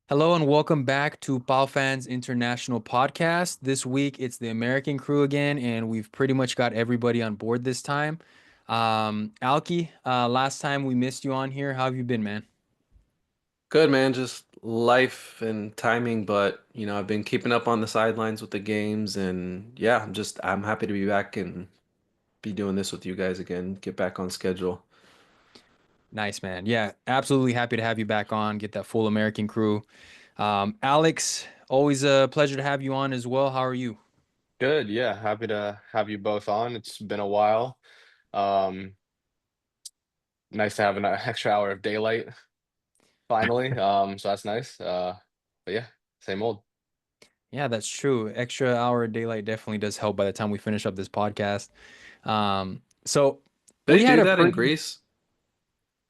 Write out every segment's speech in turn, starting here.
Hello and welcome back to PAO Fans International Podcast. This week it's the American crew again, and we've pretty much got everybody on board this time. Alki, last time we missed you on here. How have you been, man? Good, man. Just life and timing, but I've been keeping up on the sidelines with the games, and yeah, I'm happy to be back and be doing this with you guys again. Get back on schedule. Nice, man. Yeah, absolutely happy to have you back on. Get that full American crew. Alex, always a pleasure to have you on as well. How are you? Good, yeah. Happy to have you both on. It's been a while. Um, Nice to have an extra hour of daylight finally. So that's nice. But yeah, same old. Yeah, that's true. Extra hour of daylight definitely does help by the time we finish up this podcast. So They we had do a that in pretty Greece.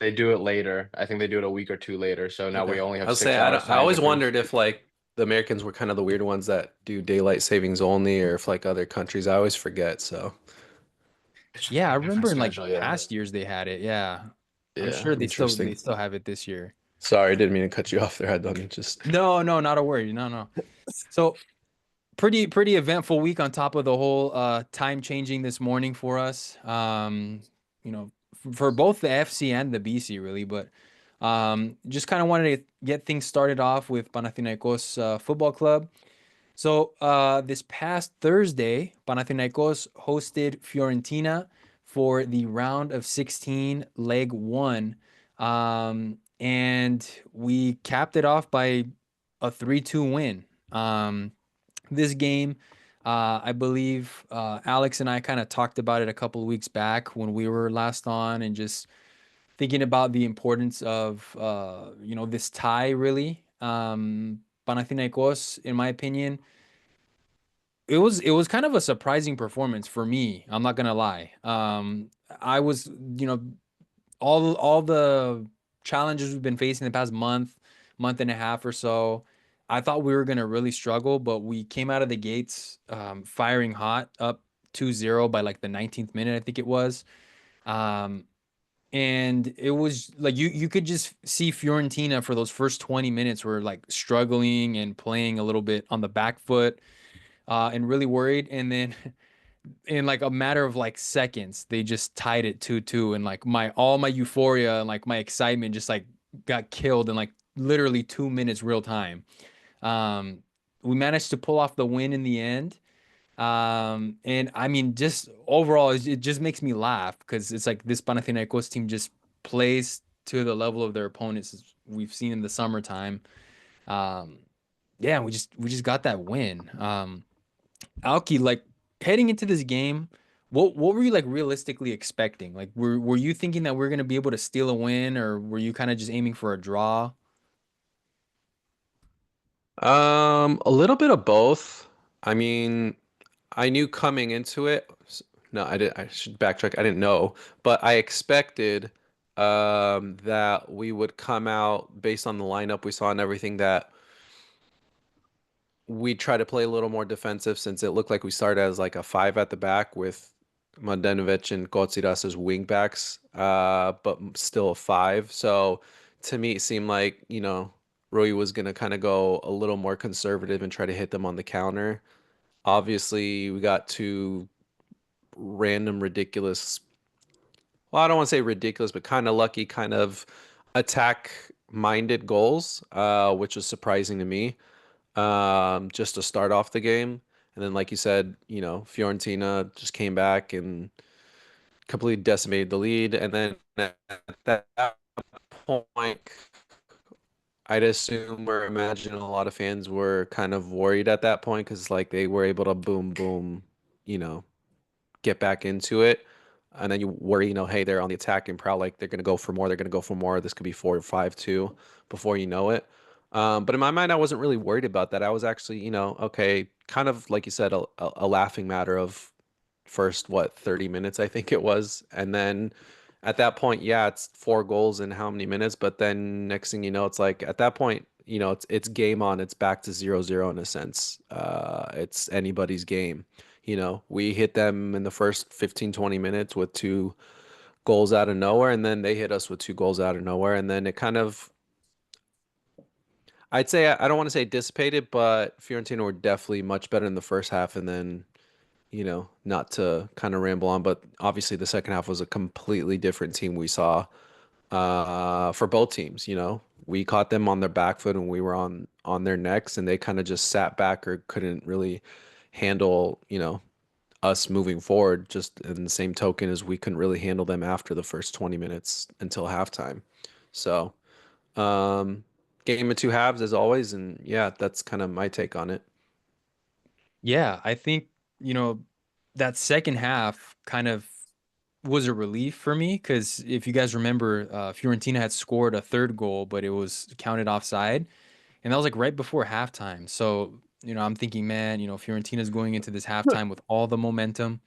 They do it later. I think they do it a week or two later. So now Okay. we only have I'll six say hours I time always difference. wondered if like the Americans were kind of the weird ones that do daylight savings only, or if like other countries. I always forget. So It's just Yeah, I like a different remember in like schedule, yeah. past years they had it. Yeah. I'm yeah, sure they interesting. still have it this year. Sorry, I didn't mean to cut you off there. I don't just. No, no, not a worry. No, no. So pretty eventful week on top of the whole time changing this morning for us. You know, for both the FC and the BC really, but just kind of wanted to get things started off with Panathinaikos Football Club. So this past Thursday, Panathinaikos hosted Fiorentina for the round of 16, leg one. And we capped it off by a 3-2 win. This game, I believe Alex and I kind of talked about it a couple of weeks back when we were last on and just thinking about the importance of this tie really. Panathinaikos, in my opinion, it was kind of a surprising performance for me. I'm not gonna lie. I was, all the challenges we've been facing the past month and a half or so. I thought we were gonna really struggle, but we came out of the gates firing hot, up 2-0 by like the 19th minute, I think it was. Um, and it was like you could just see Fiorentina for those first 20 minutes were like struggling and playing a little bit on the back foot and really worried. And then in like a matter of like seconds, they just tied it 2-2. And like all my euphoria and like my excitement just like got killed in like literally 2 minutes real time. Um, we managed to pull off the win in the end. And I mean, just overall, it just makes me laugh because it's like this Panathinaikos team just plays to the level of their opponents as we've seen in the summertime. Um, yeah, we just got that win. Alki, like heading into this game, what were you like realistically expecting? Like were you thinking that we're gonna be able to steal a win, or were you kind of just aiming for a draw? A little bit of both. I mean, I knew coming into it. No, I didn't. I should backtrack. I didn't know, but I expected that we would come out based on the lineup we saw and everything that we try to play a little more defensive since it looked like we started as like a five at the back with Mladenovic and Kotsiras as wing backs, but still a five. So to me, it seemed like, Rui was going to kind of go a little more conservative and try to hit them on the counter. Obviously, we got two random, ridiculous, well, I don't want to say ridiculous, but kind of lucky, kind of attack minded goals, which was surprising to me just to start off the game. And then, like you said, Fiorentina just came back and completely decimated the lead. And then at that point, I'd assume or imagine a lot of fans were kind of worried at that point because, like, they were able to boom, boom, you know, get back into it. And then you worry, hey, they're on the attack and proud, like they're gonna go for more. They're gonna go for more. This could be 4 or 5-2 before you know it. But in my mind, I wasn't really worried about that. I was actually, okay, kind of like you said, a laughing matter of first, what, 30 minutes, I think it was. And then at that point, yeah, it's 4 goals in how many minutes? But then next thing you know, it's like at that point, it's game on. It's back to 0-0 in a sense. It's anybody's game. We hit them in the first 15, 20 minutes with 2 goals out of nowhere, and then they hit us with 2 goals out of nowhere. And then it kind of, I'd say I don't want to say dissipated, but Fiorentina were definitely much better in the first half, and then not to kind of ramble on, but obviously the second half was a completely different team we saw for both teams. We caught them on their back foot and we were on their necks, and they kind of just sat back or couldn't really handle us moving forward. Just in the same token as we couldn't really handle them after the first 20 minutes until halftime. So, um, game of two halves as always, and yeah, that's kind of my take on it. Yeah, I think, that second half kind of was a relief for me because if you guys remember, Fiorentina had scored a third goal, but it was counted offside. And that was like right before halftime. So, I'm thinking, man, Fiorentina's going into this halftime with all the momentum.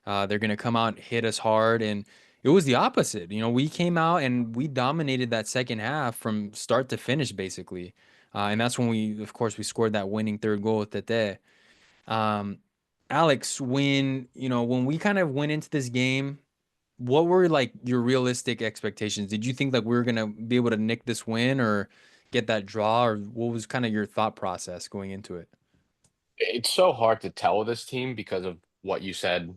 They're going to come out, hit us hard. And it was the opposite. We came out and we dominated that second half from start to finish, basically. And that's when of course, we scored that winning third goal with Tete. Um, Alex, when we kind of went into this game, what were like your realistic expectations? Did you think like we were gonna be able to nick this win or get that draw, or what was kind of your thought process going into it? It's so hard to tell with this team because of what you said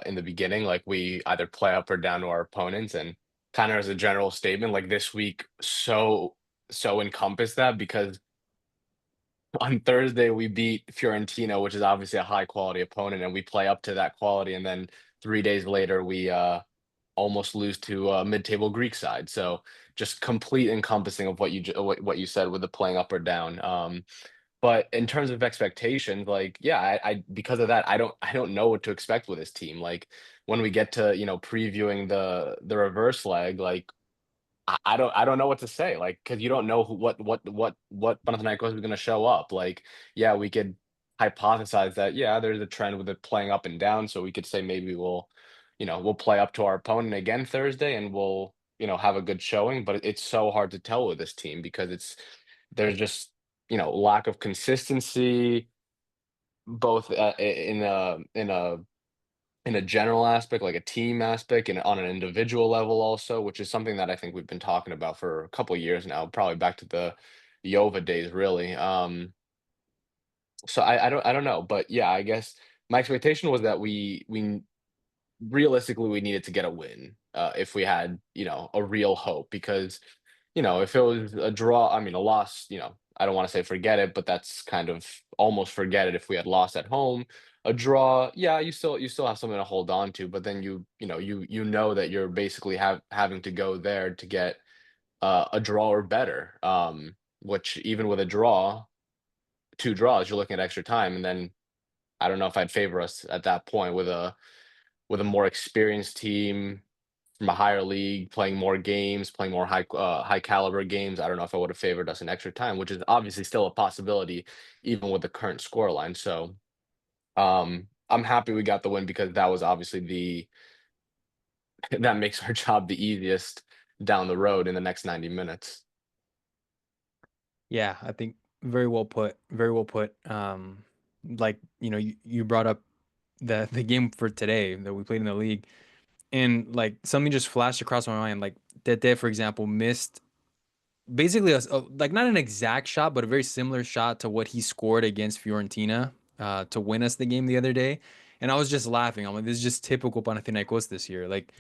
in the beginning. Like we either play up or down to our opponents, and kind of as a general statement, like this week so encompassed that because on Thursday we beat Fiorentina, which is obviously a high quality opponent, and we play up to that quality, and then 3 days later we almost lose to a mid-table Greek side. So just complete encompassing of what you said with the playing up or down. But in terms of expectations, like, yeah, I because of that, I don't know what to expect with this team. Like when we get to, previewing the reverse leg, like I don't know what to say. Like, because you don't know what Panathinaikos is gonna show up. Like, yeah, we could hypothesize that, yeah, there's a trend with it playing up and down. So we could say maybe we'll play up to our opponent again Thursday and we'll, have a good showing. But it's so hard to tell with this team because there's just lack of consistency both in a general aspect, like a team aspect, and on an individual level also, which is something that I think we've been talking about for a couple years now, probably back to the Jova days, really. So I don't know, but yeah, I guess my expectation was that we realistically we needed to get a win if we had a real hope because if it was a draw, I mean a loss, I don't want to say forget it, but that's kind of almost forget it if we had lost at home. A draw, yeah, you still have something to hold on to, but then you know that you're basically having to go there to get a draw or better. Which even with a draw, two draws, you're looking at extra time, and then I don't know if I'd favor us at that point with a more experienced team from a higher league, playing more games, playing more high caliber games. I don't know if I would have favored us in extra time, which is obviously still a possibility, even with the current scoreline. So I'm happy we got the win because that was obviously the that makes our job the easiest down the road in the next 90 minutes. Yeah, I think very well put. Very well put. Like, you brought up the game for today that we played in the league, and like something just flashed across my mind. Like Tete, for example, missed basically like not an exact shot, but a very similar shot to what he scored against Fiorentina to win us the game the other day. And I was just laughing. I'm like, this is just typical Panathinaikos this year. Like,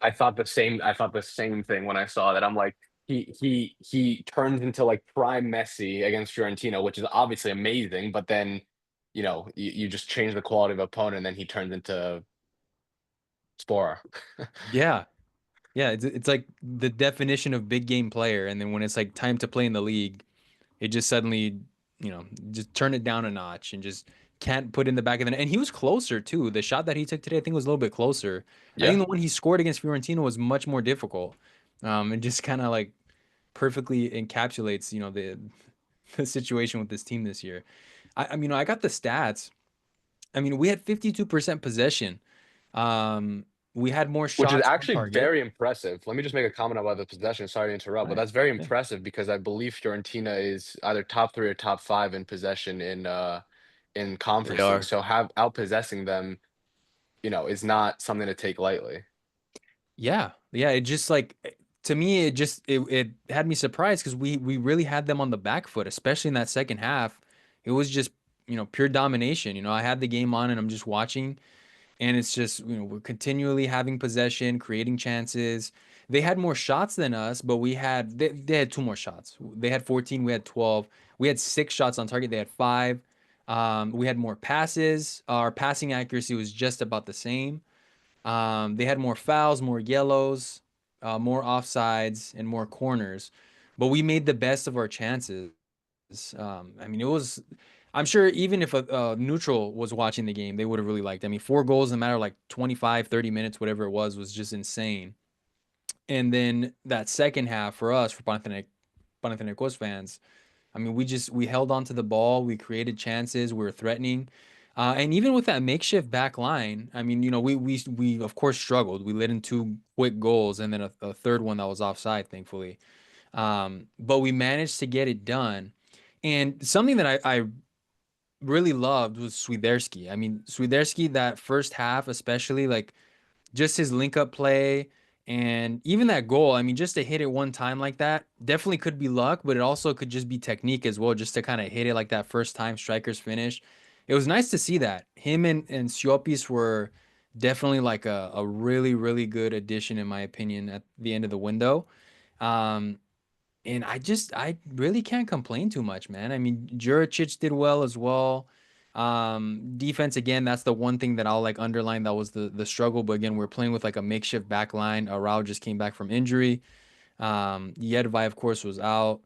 I thought the same. I thought the same thing when I saw that. I'm like, he turns into like prime Messi against Fiorentina, which is obviously amazing. But then, you just change the quality of opponent, and then he turns into Spora. yeah, yeah, it's like the definition of big game player. And then when it's like time to play in the league, it just suddenly, just turn it down a notch and just can't put in the back of the net. And he was closer too. The shot that he took today, I think, was a little bit closer. I think Yeah. the one he scored against Fiorentina was much more difficult. And just kind of like perfectly encapsulates, the situation with this team this year. I mean, I got the stats. I mean, we had 52% possession. Um, we had more Which is shots on actually target. very impressive. Let me just make a comment about the possession. Sorry to interrupt, Oh, but yeah. that's very Yeah. impressive because I believe Fiorentina is either top three or top five in possession in They conference league. are. So have outpossessing them, is not something to take lightly. Yeah. Yeah. It just like to me, it had me surprised because we really had them on the back foot, especially in that second half. It was just, pure domination. I had the game on and I'm just watching, and it's just, we're continually having possession, creating chances. They had more shots than us, but they had two more shots. They had 14, we had 12. We had six shots on target, they had five. We had more passes. Our passing accuracy was just about the same. They had more fouls, more yellows, more offsides, and more corners. But we made the best of our chances. I mean, it was. I'm sure even if a neutral was watching the game, they would have really liked it. I mean, four goals in a matter of like 25, 30 minutes, whatever it was just insane. And then that second half for us, for Panathinaikos fans, I mean, we held on to the ball, we created chances, we were threatening, and even with that makeshift back line, I mean, we of course struggled. We let in two quick goals and then a third one that was offside, thankfully. But we managed to get it done. And something that I really loved was Swiderski. I mean, Swiderski, that first half, especially, like, just his link up play and even that goal. I mean, just to hit it one time like that definitely could be luck, but it also could just be technique as well, just to kind of hit it like that first time striker's finish. It was nice to see that. Him and Siopis were definitely like a really, really good addition, in my opinion, at the end of the window. Um, and I really can't complain too much, man. I mean, Juricic did well as well. Defense again, that's the one thing that I'll like underline that was the struggle. But again, we're playing with like a makeshift back line. Arau just came back from injury. Yedvai, of course, was out.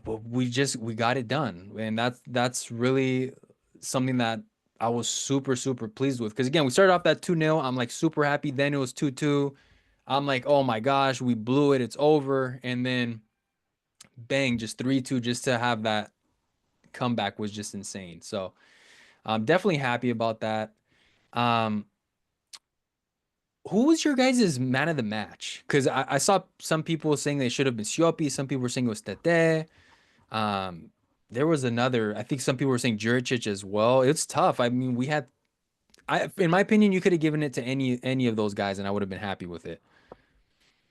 But we got it done, and that's really something that I was super super pleased with. Because again, we started off that 2-0. I'm like super happy. Then it was 2-2. I'm like, oh my gosh, we blew it. It's over. And then bang, just 3-2, just to have that comeback was just insane. So I'm definitely happy about that. Um, who was your guys' man of the match? Because I saw some people saying they should have been Siopi. Some people were saying it was Tete. Um, there was another. I think some people were saying Juricic as well. It's tough. I mean, in my opinion, you could have given it to any of those guys, and I would have been happy with it.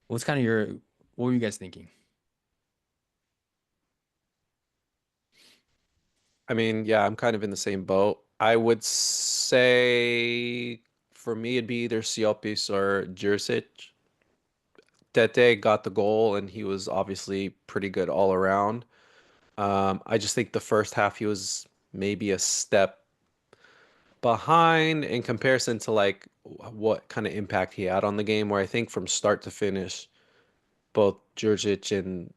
What's kind of what were you guys thinking? I mean, yeah, I'm kind of in the same boat. I would say for me, it'd be either Siopis or Jurisic. Tete got the goal, and he was obviously pretty good all around. I just think the first half he was maybe a step behind in comparison to like what kind of impact he had on the game. Where I think from start to finish, both Jurjic and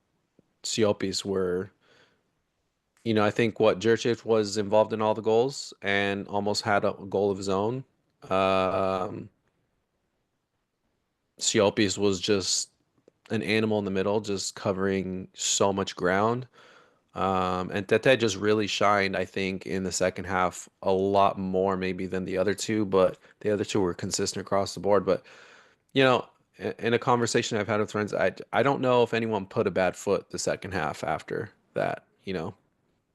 Siopis were, I think what Jurjic was involved in all the goals and almost had a goal of his own. Um, Siopis was just an animal in the middle, just covering so much ground. And Tete just really shined, I think, in the second half a lot more maybe than the other two, but the other two were consistent across the board. But, you know, in a conversation I've had with friends, I don't know if anyone put a bad foot the second half after that,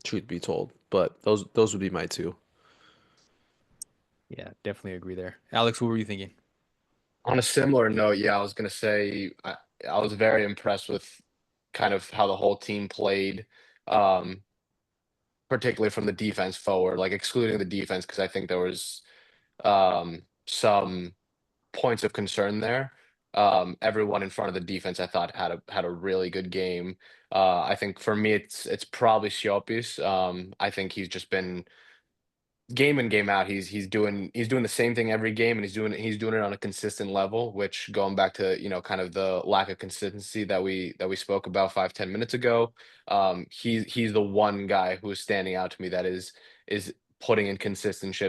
truth be told. But those would be my two. Yeah, definitely agree there. Alex, what were you thinking? On a similar note, yeah, I was gonna say I was very impressed with kind of how the whole team played, um, particularly from the defense forward, like excluding the defense, because I think there was some points of concern there. Everyone in front of the defense, I thought had a really good game. I think for me, it's probably Siopis. I think he's just been game in game out he's doing the same thing every game, and he's doing it on a consistent level, which going back to kind of the lack of consistency that we spoke about 5-10 minutes ago. He's the one guy who is standing out to me that is putting in consistent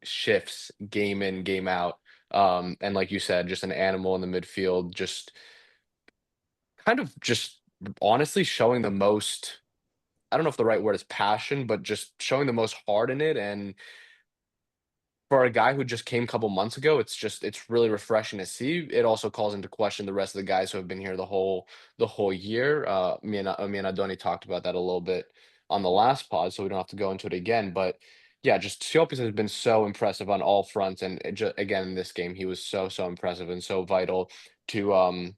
shifts game in game out. And like you said, just an animal in the midfield, just kind of just honestly showing the most. I don't know if the right word is passion, but just showing the most heart in it. And for a guy who just came a couple months ago, it's really refreshing to see. It also calls into question the rest of the guys who have been here the whole year. Me and Adoni talked about that a little bit on the last pod, so we don't have to go into it again. But yeah, just Siopis has been so impressive on all fronts, and again in this game, he was so impressive and so vital to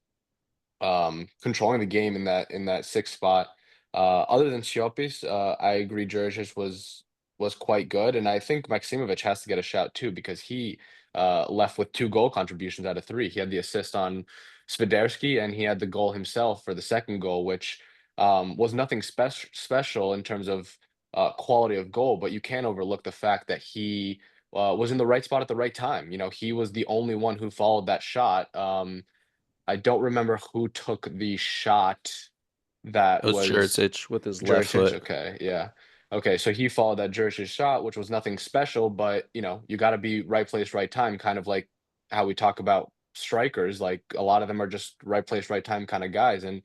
controlling the game in that sixth spot. Other than Siopis, I agree Juricic was quite good, and I think Maksimovic has to get a shout too because he left with 2 goal contributions out of 3. He had the assist on Swiderski, and he had the goal himself for the second goal, which was nothing special in terms of quality of goal, but you can't overlook the fact that he was in the right spot at the right time. You know, he was the only one who followed that shot. I don't remember who took the shot that It was was Juricic with his left Juricic. foot. Okay, yeah. Okay, so he followed that Juricic shot, which was nothing special, but you know, you got to be right place, right time, kind of like how we talk about strikers. Like a lot of them are just right place, right time kind of guys. And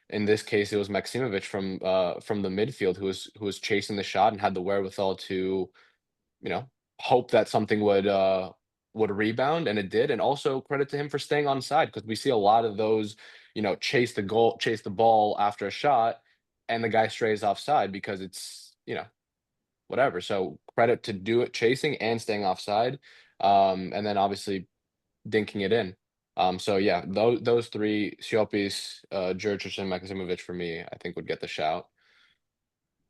in this case, it was Maksimovic from the midfield who was chasing the shot and had the wherewithal to, you know, hope that something would rebound, and it did. And also credit to him for staying on side because we see a lot of those, you know, chase the ball after a shot, and the guy strays offside because it's, you know, whatever. So credit to do it chasing and staying offside, and then obviously dinking it in. So yeah, those three, Siopis, Jurčić, and Maximovic for me, I think would get the shout.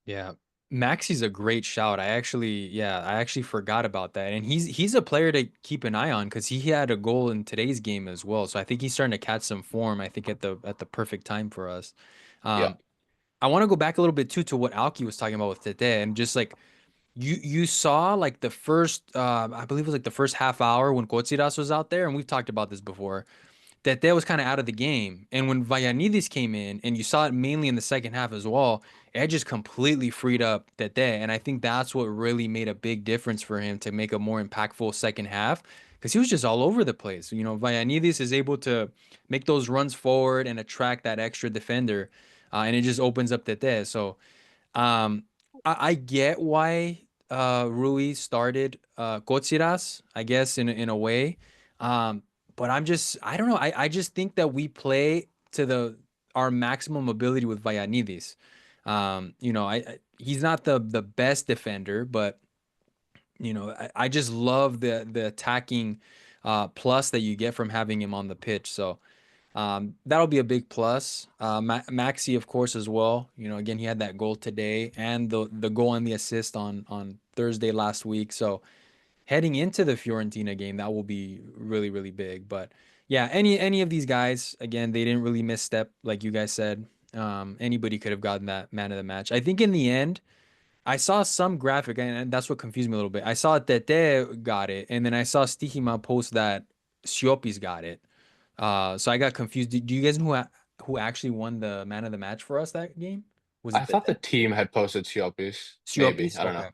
Yeah. Maxi's a great shout. I actually forgot about that. And he's a player to keep an eye on because he had a goal in today's game as well. So I think he's starting to catch some form, I think at the perfect time for us. Yeah, Um, I want to go back a little bit too to what Alki was talking about with Tete and just like you saw like the first I believe it was like the first half hour when Kotsiras was out there, and we've talked about this before. Tete was kind of out of the game. And when Vayanidis came in, and you saw it mainly in the second half as well, it just completely freed up Tete. And I think that's what really made a big difference for him to make a more impactful second half because he was just all over the place. You know, Vayanidis is able to make those runs forward and attract that extra defender, and it just opens up Tete. So um, I get why Rui started Kotsiras, I guess in a way. Um, but I don't know. I just think that we play to the our maximum ability with Vayanidis. You know, he's not the best defender, but you know, I just love the attacking plus that you get from having him on the pitch. So that'll be a big plus. Maxi, of course, as well. You know, again, he had that goal today and the goal and the assist on Thursday last week. So heading into the Fiorentina game, that will be really, really big. But yeah, any of these guys, again, they didn't really misstep, like you guys said. Anybody could have gotten that man of the match. I think in the end, I saw some graphic, and that's what confused me a little bit. I saw Tete got it, and then I saw Stihima post that Siopis got it. So I got confused. Do you guys know who actually won the man of the match for us that game? Was I it thought the Tete? team had posted Siopis. Maybe Siopis? I don't know. Okay.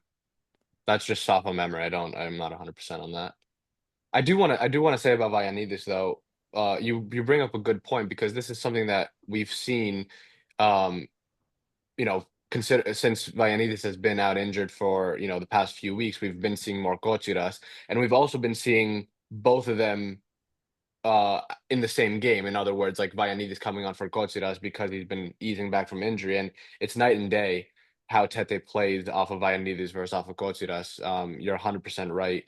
That's just off of memory. I'm not 100% on that. I do want to say about Vayanidis though. You bring up a good point because this is something that we've seen. Um, you know, consider since Vayanidis has been out injured for the past few weeks, we've been seeing more Kochiras, and we've also been seeing both of them in the same game. In other words, like Vayanidis coming on for Kochiras because he's been easing back from injury, and it's night and day how Tete plays off of Vayanidis versus off of Kochiras. You're 100% right.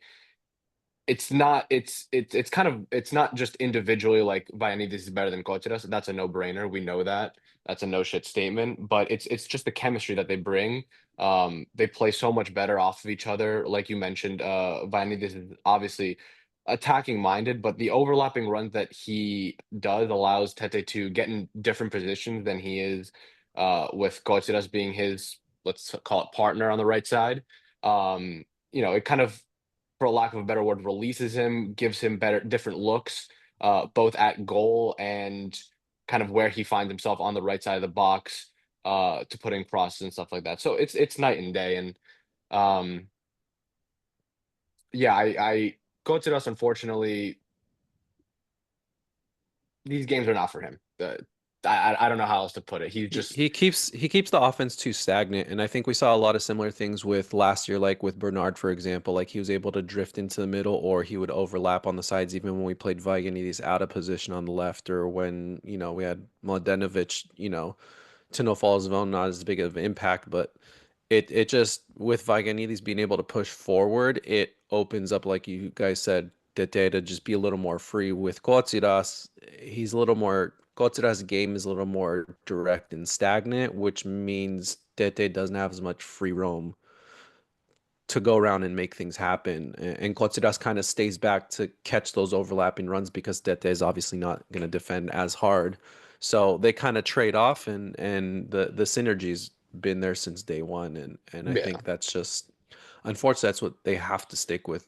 It's kind of it's not just individually like Vianney, this is better than Cocheras. That's a no-brainer. We know that. That's a no shit statement. But it's just the chemistry that they bring. They play so much better off of each other. Like you mentioned, Vianney, this is obviously attacking minded, but the overlapping runs that he does allows Tete to get in different positions than he is with Cocheras being his, let's call it, partner on the right side. It kind of, for lack of a better word, releases him, gives him better, different looks, both at goal and kind of where he finds himself on the right side of the box, to put in crosses and stuff like that. So it's night and day. And um, yeah, I go to us. Unfortunately, these games are not for him. I don't know how else to put it. He's He, just he keeps he keeps the offense too stagnant, and I think we saw a lot of similar things with last year, like with Bernard, for example. Like he was able to drift into the middle, or he would overlap on the sides, even when we played Vagianides out of position on the left, or when we had Mladenovic, to no fault of his own, not as big of an impact, but it just with Vagianides being able to push forward, it opens up, like you guys said, Tete to just be a little more free. With Kotsiras, he's a little more Kotira's game is a little more direct and stagnant, which means Tete doesn't have as much free roam to go around and make things happen. And Kotziras kind of stays back to catch those overlapping runs because Tete is obviously not going to defend as hard. So they kind of trade off, and the synergy's been there since day one. And I Yeah. think that's just unfortunately that's what they have to stick with,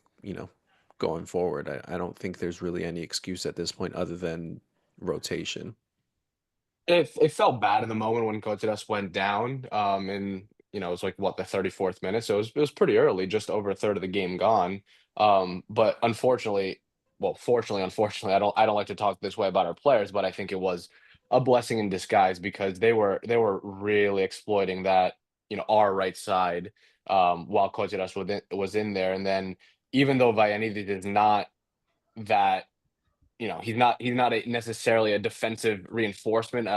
going forward. I don't think there's really any excuse at this point other than rotation. It felt bad in the moment when Coates went down, and it was like what, the 34th minute. So it was pretty early, just over a third of the game gone. But unfortunately, well, fortunately, unfortunately, I don't like to talk this way about our players, but I think it was a blessing in disguise because they were really exploiting that, our right side, while Coates was in there. And then even though Vayanidis is not that, he's not necessarily a defensive reinforcement,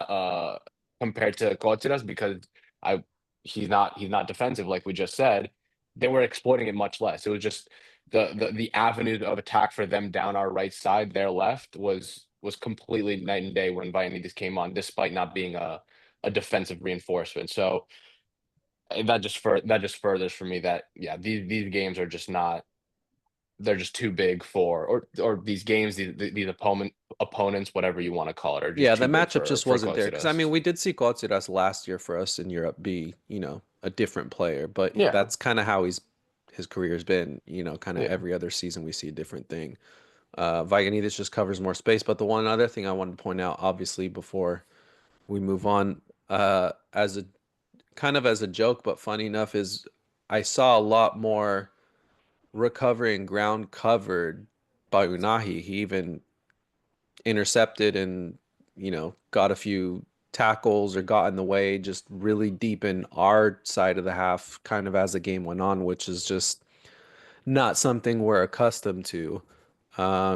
compared to Coates because I he's not defensive like we just said. They were exploiting it much less. It was just the avenues of attack for them down our right side, their left was completely night and day when Vayanidis came on, despite not being a defensive reinforcement. So that just furthers for me that, yeah, these games are just not, they're just too big for, or these games, these opponents, whatever you want to call it, are just Yeah, the too big matchup for just wasn't there because I mean Coates. we did see Kotziras last year for us in Europe be, a different player, but Yeah, that's kind of how his career's been, kind of yeah. every other season we see a different thing. Vagianidis just covers more space, but the one other thing I wanted to point out, obviously, before we move on, as a kind of as a joke, but funny enough, is I saw a lot more recovering ground covered by Unahi. He even intercepted and got a few tackles or got in the way just really deep in our side of the half kind of as the game went on, which is just not something we're accustomed to.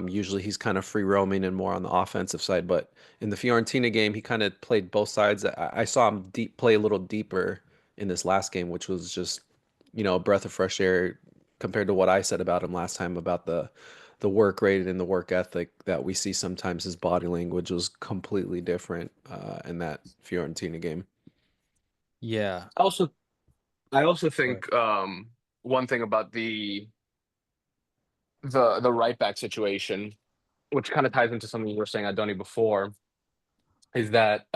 Usually he's kind of free roaming and more on the offensive side, but in the Fiorentina game he kind of played both sides. I saw him play a little deeper in this last game, which was just a breath of fresh air compared to what I said about him last time about the work rate and the work ethic that we see sometimes. His body language was completely different in that Fiorentina game. Yeah. I also Go ahead. think, one thing about the right back situation, which kind of ties into something you were saying, Adoni, before, is that,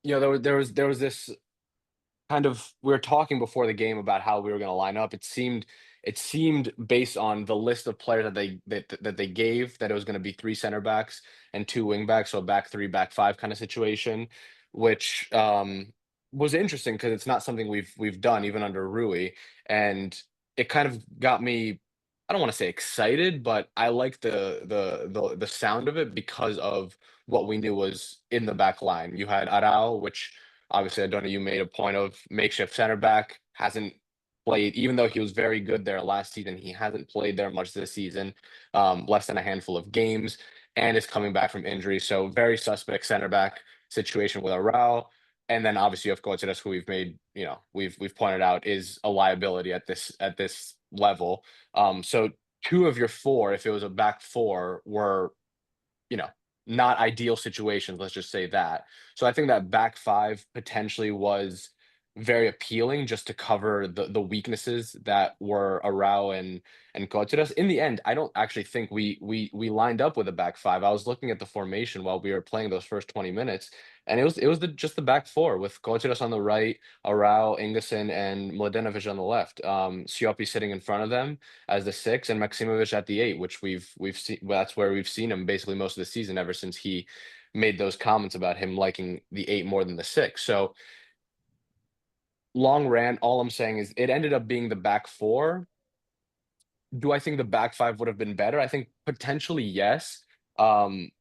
there was this kind of, we were talking before the game about how we were going to line up. It seemed based on the list of players that they gave, that it was going to be three center backs and two wing backs, so a back three, back five kind of situation, which, was interesting because it's not something we've done even under Rui, and it kind of got me. I don't want to say excited, but I like the sound of it because of what we knew was in the back line. You had Arao, which obviously, I don't know, you made a point of makeshift center back, hasn't played, even though he was very good there last season, he hasn't played there much this season, less than a handful of games, and is coming back from injury. So very suspect center back situation with Arao. And then obviously you have Coates, who we've pointed out is a liability at this level. So two of your four, if it was a back four, were, you know, not ideal situations, let's just say that. So I think that back five potentially was very appealing just to cover the weaknesses that were Arau and Coates. In the end, I don't actually think we lined up with a back five. I was looking at the formation while we were playing those first 20 minutes, and it was just the back four with Coates on the right, Arau, Ingerson, and Mladenovic on the left. Siopi sitting in front of them as the six, and Maximovic at the eight, which we've seen. Well, that's where we've seen him basically most of the season, ever since he made those comments about him liking the eight more than the six. So long rant. All I'm saying is it ended up being the back four. Do I think the back five would have been better? I think potentially yes, um,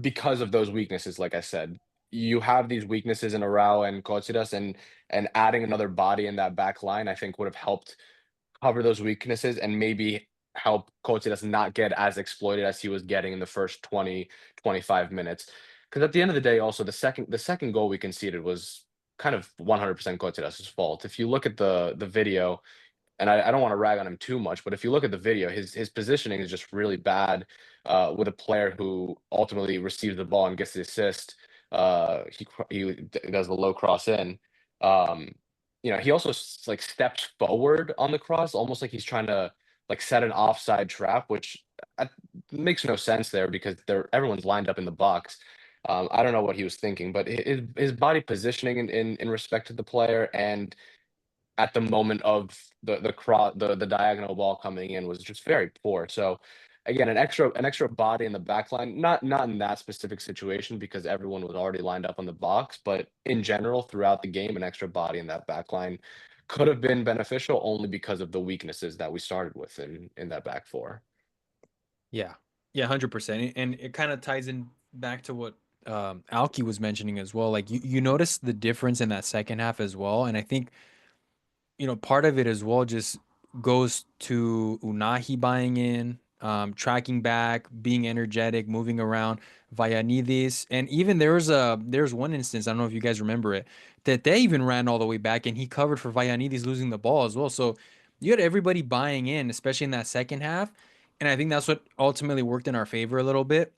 because of those weaknesses. Like I said, you have these weaknesses in Arau and Kotsidas, and adding another body in that back line, I think would have helped cover those weaknesses and maybe help Coates not get as exploited as he was getting in the first 20-25 minutes. Because at the end of the day, also the second goal we conceded was kind of 100% Coates' fault. If you look at the video, and I don't want to rag on him too much, but if you look at the video, his positioning is just really bad with a player who ultimately receives the ball and gets the assist. He does the low cross in. Um, he also like steps forward on the cross, almost like he's trying to like set an offside trap, which makes no sense there because everyone's lined up in the box. I don't know what he was thinking, but his body positioning in respect to the player and at the moment of the diagonal ball coming in was just very poor. So again, an extra body in the back line, not in that specific situation because everyone was already lined up on the box, but in general throughout the game, an extra body in that back line could have been beneficial only because of the weaknesses that we started with in that back four. Yeah. Yeah, 100%. And it kind of ties in back to what Alki was mentioning as well. Like you notice the difference in that second half as well. And I think, part of it as well just goes to Unahi buying in, tracking back, being energetic, moving around, Vayanidis. And even there's one instance, I don't know if you guys remember it, that they even ran all the way back and he covered for Vayanidis losing the ball as well. So you had everybody buying in, especially in that second half. And I think that's what ultimately worked in our favor a little bit.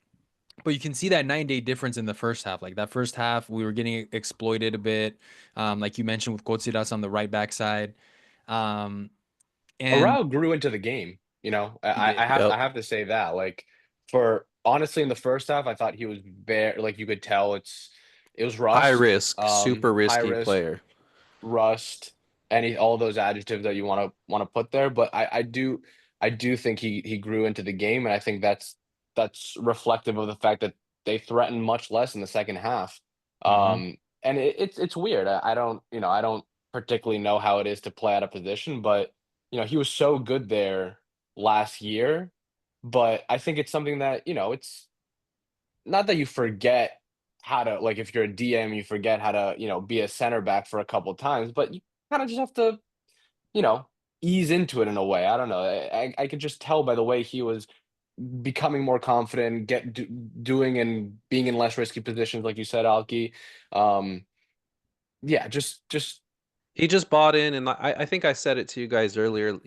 But you can see that 9 day difference in the first half. Like that first half, we were getting exploited a bit. Like you mentioned with Kotsiras on the right back side. Um, and Arao grew into the game. he I did. have Yep. I have to say that. Like for honestly, in the first half, I thought he was very like you could tell it was High rust, risk, super high risky risk, player. rust, all those adjectives that you want to put there. But I do think he grew into the game, and I think that's reflective of the fact that they threatened much less in the second half. Hmm. And it's weird. I don't particularly know how it is to play out of position, but he was so good there last year. But I think it's something that it's not that you forget how to like if you're a DM, you forget how to be a center back for a couple times, but you kind of just have to you know ease into it in a way. I don't know. I could just tell by the way he was becoming more confident, doing and being in less risky positions, like you said, Alki. Um, yeah, just He just bought in, and I think I said it to you guys earlier.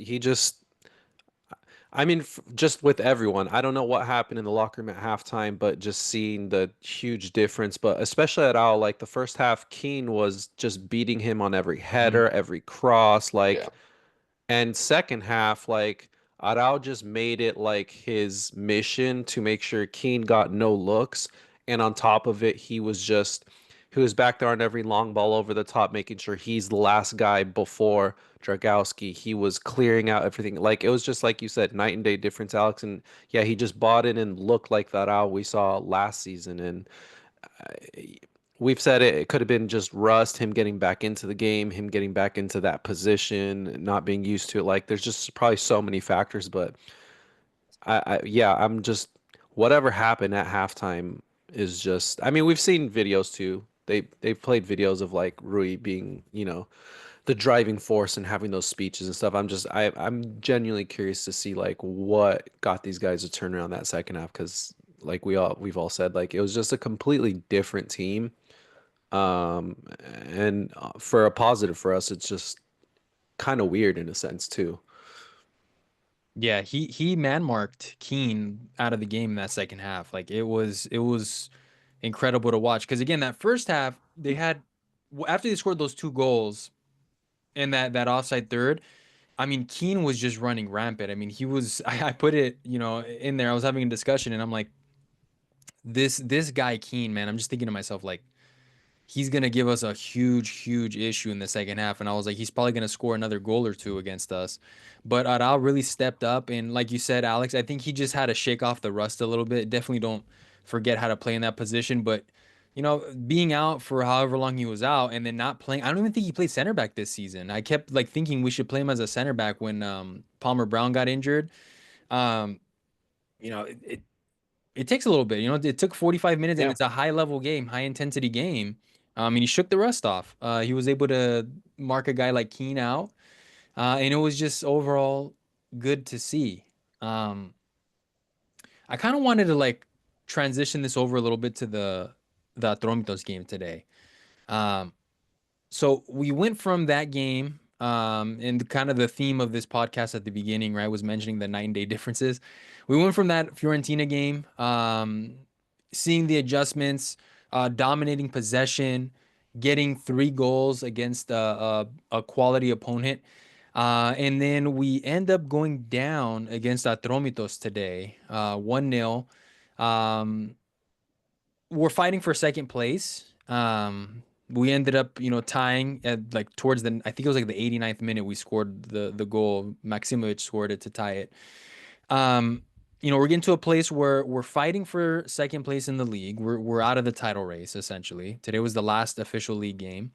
I mean, just with everyone, I don't know what happened in the locker room at halftime, but just seeing the huge difference. But especially at Al, like the first half, Keane was just beating him on every Hmm. header, every cross. yeah. And second half, like Arau just made it like his mission to make sure Keane got no looks. And on top of it, he was back there on every long ball over the top, making sure he's the last guy before Dragowski. He was clearing out everything. Like it was just like you said, night and day difference, Alex. And yeah, he just bought in and looked like that Arau we saw last season. And we've said it could have been just rust, him getting back into the game, him getting back into that position, not being used to it. Like there's just probably so many factors, but yeah, I'm just whatever happened at halftime is just. I mean, we've seen videos too. They've played videos of like Rui being, the driving force and having those speeches and stuff. I'm genuinely curious to see like what got these guys to turn around that second half because like we've all said like it was just a completely different team um, and for a positive for us, it's just kind of weird in a sense too. Yeah, he man marked Keane out of the game in that second half. Like it was incredible to watch because again, that first half they had after they scored those two goals and that offside third. I mean, Keane was just running rampant. I mean, he was. I put it, in there. I was having a discussion, and I'm like, this guy Keane, man. I'm just thinking to myself, like, he's gonna give us a huge, huge issue in the second half. And I was like, he's probably gonna score another goal or two against us. But Aral really stepped up, and like you said, Alex, I think he just had to shake off the rust a little bit. Definitely don't forget how to play in that position. But being out for however long he was out and then not playing, I don't even think he played center back this season. I kept like thinking we should play him as a center back when Palmer Brown got injured. Um, it takes a little bit. It took 45 minutes and Yeah. it's a high level game, high intensity game. And he shook the rust off. He was able to mark a guy like Keane out. And it was just overall good to see. Um, I kind of wanted to like transition this over a little bit to the Atromitos game today. Um, so we went from that game. And kind of the theme of this podcast at the beginning, right, was mentioning the 9 day differences. We went from that Fiorentina game, seeing the adjustments, dominating possession, getting 3 goals against a quality opponent. And then we end up going down against Atromitos today, 1-0. Um, we're fighting for second place. We ended up, tying at like towards the, I think it was like the 89th minute, we scored the goal. Maximovic scored it to tie it. Um, we're getting to a place where we're fighting for second place in the league. We're out of the title race essentially. Today was the last official league game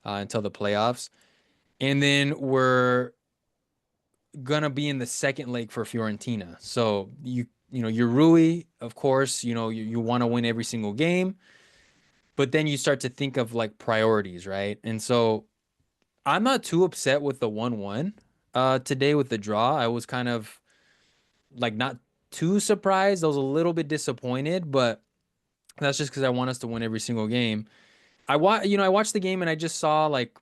until the playoffs, and then we're gonna be in the second leg for Fiorentina. So you're Rui, of course. You want to win every single game, but then you start to think of like priorities, right? And so I'm not too upset with the 1-1 today with the draw. I was kind of like not too surprised. I was a little bit disappointed, but that's just because I want us to win every single game. I watched the game and I just saw like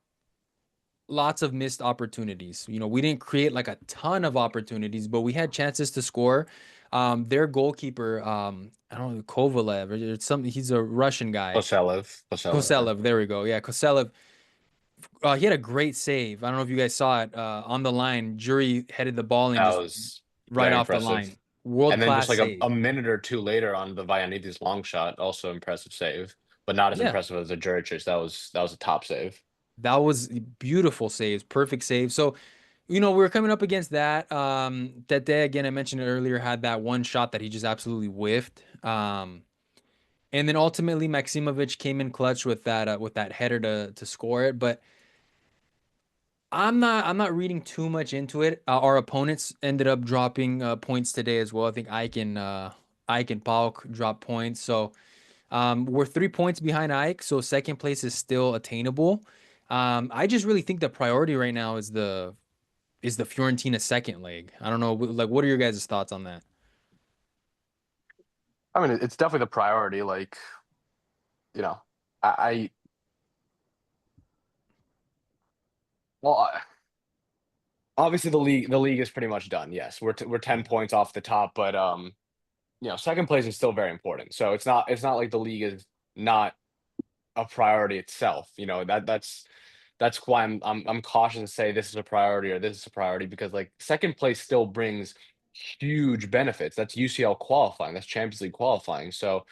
lots of missed opportunities. We didn't create like a ton of opportunities, but we had chances to score. Their goalkeeper, I don't know, Kovalev or something. He's a Russian guy. Koselev, yeah. Koselev, there we go. Yeah, Koselev. He had a great save. I don't know if you guys saw it. On the line, Jury headed the ball and That just was right very off the impressive. line. World And then just class like save. a minute or two later on the Vianides long shot, also impressive save, but not as Yeah, impressive as the Juricic. That was a top save. that was beautiful saves, perfect save. So, we were coming up against that. That day again, I mentioned it earlier, had that one shot that he just absolutely whiffed. And then ultimately Maximovic came in clutch with that header to score it. But I'm not reading too much into it. Our opponents ended up dropping points today as well. I think Ike and Pauk dropped points. So we're 3 points behind Ike, so second place is still attainable. I just really think the priority right now is the Fiorentina second leg. I don't know, like, what are your guys' thoughts on that? I mean, it's definitely the priority. Like, you know, I well, obviously the league is pretty much done. Yes, we're 10 points off the top, but second place is still very important. So it's not like the league is not a priority itself. That's why I'm cautious to say this is a priority or this is a priority because like second place still brings huge benefits. That's UCL qualifying, that's Champions League qualifying. So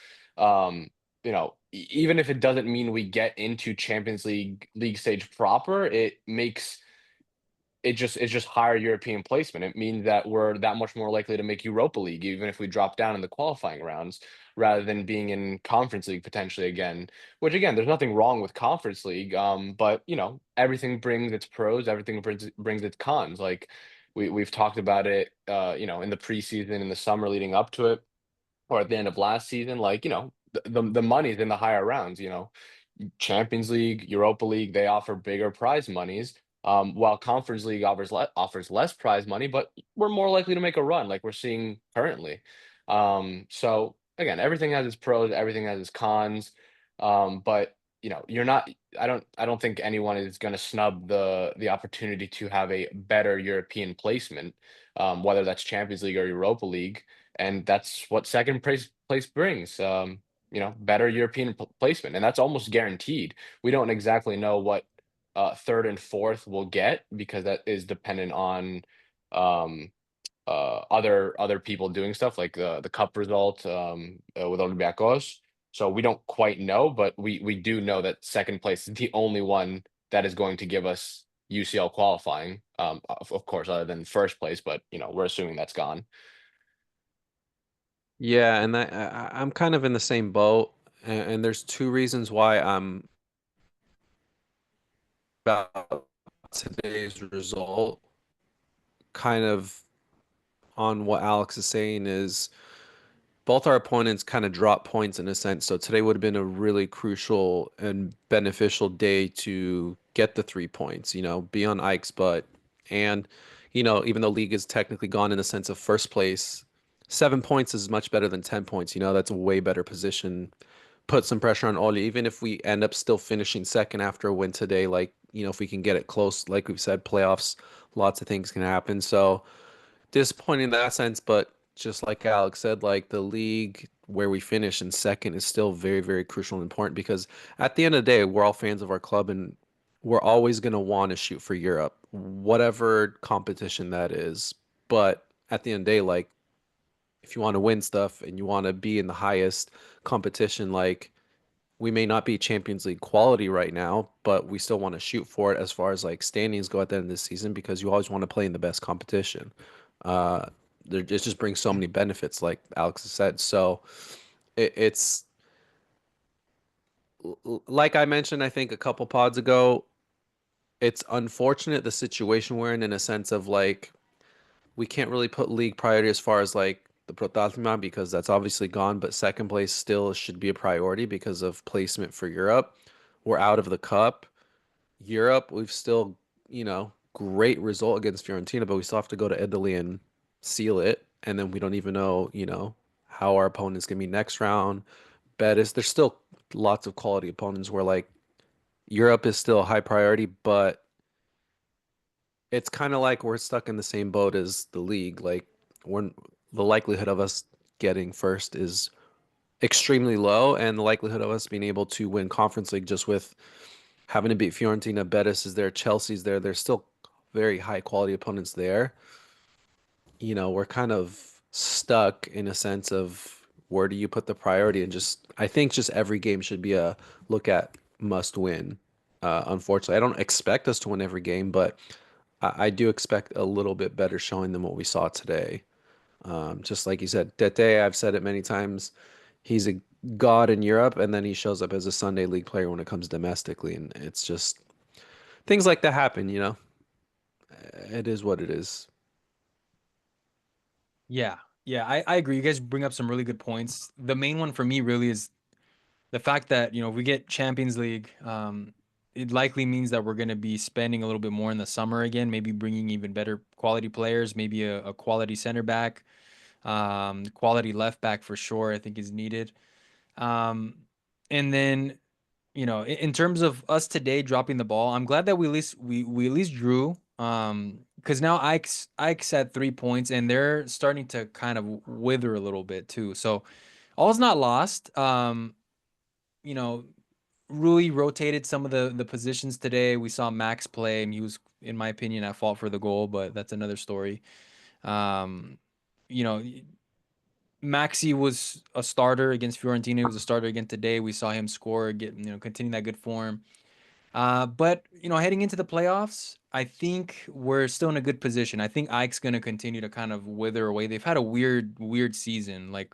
even if it doesn't mean we get into Champions League stage proper, it's just higher European placement. It means that we're that much more likely to make Europa League, even if we drop down in the qualifying rounds, rather than being in Conference League potentially again. Which again, there's nothing wrong with Conference League, but everything brings its pros, everything brings its cons. Like we've talked about it, in the preseason, in the summer leading up to it, or at the end of last season. Like the money's in the higher rounds. Champions League, Europa League, they offer bigger prize monies. While Conference League offers less prize money, but we're more likely to make a run, like we're seeing currently. So again, everything has its pros, everything has its cons. But you're not. I don't think anyone is going to snub the opportunity to have a better European placement, whether that's Champions League or Europa League, and that's what second place brings. Better European placement, and that's almost guaranteed. We don't exactly know what third and fourth will get because that is dependent on um, other people doing stuff like the cup result with Olympiacos. So we don't quite know, but we do know that second place is the only one that is going to give us UCL qualifying. Of course, other than first place, but we're assuming that's gone. Yeah, and I'm kind of in the same boat, and there's two reasons why I'm about today's result. Kind of on what Alex is saying is both our opponents kind of drop points in a sense. So today would have been a really crucial and beneficial day to get the 3 points, be on Ike's butt. And, even though league is technically gone in the sense of first place, 7 points is much better than 10 points. That's a way better position put some pressure on Oli, even if we end up still finishing second after a win today. Like, if we can get it close, like we've said, playoffs, lots of things can happen. So disappointing in that sense, but just like Alex said, like the league where we finish in second is still very, very crucial and important because at the end of the day, we're all fans of our club and we're always going to want to shoot for Europe, whatever competition that is. But at the end of the day, like if you want to win stuff and you want to be in the highest competition, like we may not be Champions League quality right now, but we still want to shoot for it as far as like standings go at the end of the season because you always want to play in the best competition. Uh, it just brings so many benefits, like Alex has said. So it's like I mentioned, I think a couple pods ago, it's unfortunate the situation we're in a sense of like we can't really put league priority as far as like the Protathlon because that's obviously gone, but second place still should be a priority because of placement for Europe. We're out of the cup. Europe, we've still, great result against Fiorentina, but we still have to go to Italy and seal it. And then we don't even know, how our opponent's gonna be next round. Betis, there's still lots of quality opponents where like Europe is still a high priority, but it's kind of like we're stuck in the same boat as the league. Like when the likelihood of us getting first is extremely low, and the likelihood of us being able to win Conference League just with having to beat Fiorentina, Betis is there, Chelsea's there. There's still very high quality opponents there. We're kind of stuck in a sense of where do you put the priority, and just I think just every game should be a look at must win. Unfortunately, I don't expect us to win every game, but I do expect a little bit better showing than what we saw today. Just like you said, Tete, I've said it many times, he's a god in Europe, and then he shows up as a Sunday league player when it comes domestically, and it's just things like that happen. It is what it is. Yeah. Yeah, I agree. You guys bring up some really good points. The main one for me really is the fact that, if we get Champions League, it likely means that we're going to be spending a little bit more in the summer again, maybe bringing even better quality players, maybe a quality center back, quality left back for sure, I think is needed. Um, and then, in terms of us today dropping the ball, I'm glad that we at least drew. Because now Ike's at 3 points and they're starting to kind of wither a little bit too. So all's not lost. You know, Rui rotated some of the positions today. We saw Max play, and he was, in my opinion, at fault for the goal, but that's another story. Um, you know, Maxi was a starter against Fiorentina. He was a starter again today. We saw him score, continue that good form. But heading into the playoffs, I think we're still in a good position. I think Ike's gonna continue to kind of wither away. They've had a weird season. Like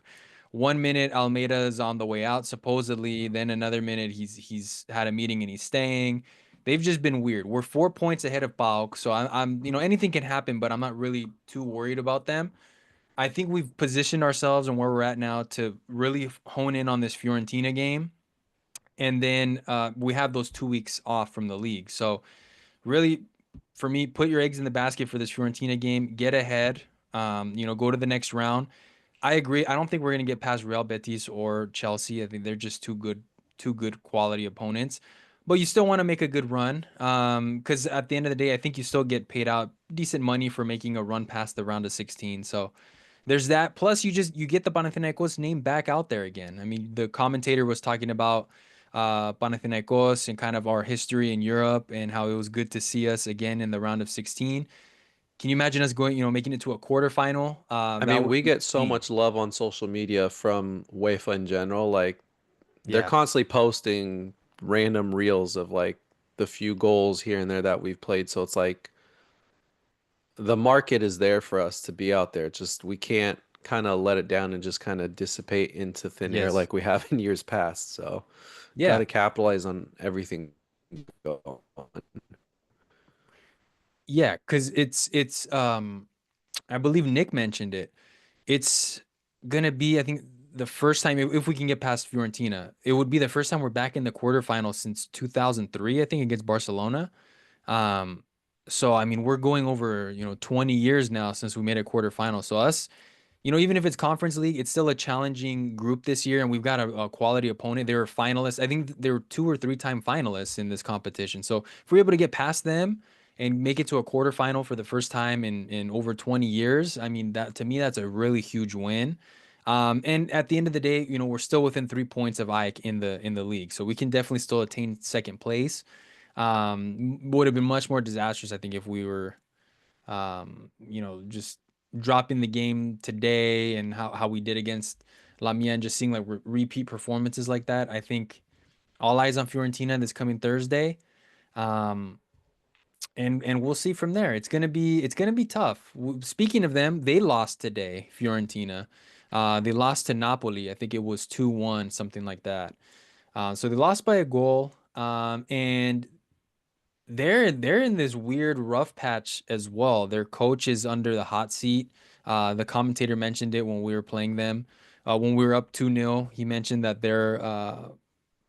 1 minute Almeida's on the way out, supposedly, then another minute he's had a meeting and he's staying. They've just been weird. We're 4 points ahead of PAO, so I'm anything can happen, but I'm not really too worried about them. I think we've positioned ourselves and where we're at now to really hone in on this Fiorentina game, and then we have those 2 weeks off from the league. So really, for me, put your eggs in the basket for this Fiorentina game. Get ahead. Go to the next round. I agree. I don't think we're gonna get past Real Betis or Chelsea. I think they're just too good quality opponents. But you still want to make a good run, because at the end of the day, I think you still get paid out decent money for making a run past the round of 16. So there's that. Plus, you get the Panathinaikos name back out there again. I mean, the commentator was talking about Panathinaikos and kind of our history in Europe and how it was good to see us again in the round of 16. Can you imagine us going, making it to a quarterfinal? I That mean, would we be get so insane. much love on social media from UEFA in general. Like, they're Yeah. constantly posting random reels of like the few goals here and there that we've played. So it's like the market is there for us to be out there. It's just we can't kind of let it down and just kind of dissipate into thin air Yes. like we have in years past. So, got Yeah. to capitalize on everything. Go on. Yeah. Because I believe Nick mentioned it. It's gonna be, I think, the first time if we can get past Fiorentina, it would be the first time we're back in the quarterfinals since 2003, I think, against Barcelona. Um, so I mean, we're going over 20 years now since we made a quarterfinal. So us, even if it's conference league, it's still a challenging group this year, and we've got a quality opponent. They were finalists. I think they were 2 or 3 time finalists in this competition. So if we're able to get past them and make it to a quarterfinal for the first time in over 20 years, I mean, that to me, that's a really huge win. And at the end of the day, we're still within 3 points of Ike in the league, so we can definitely still attain second place. Would have been much more disastrous, I think, if we were just dropping the game today and how we did against Lamia and just seeing like repeat performances like that. I think all eyes on Fiorentina this coming Thursday. Um, and we'll see from there. It's gonna be tough. Speaking of them, they lost today, Fiorentina. They lost to Napoli. I think it was 2-1, something like that. So they lost by a goal. And they're in this weird rough patch as well. Their coach is under the hot seat. The commentator mentioned it when we were playing them. When we were up 2-0, he mentioned that their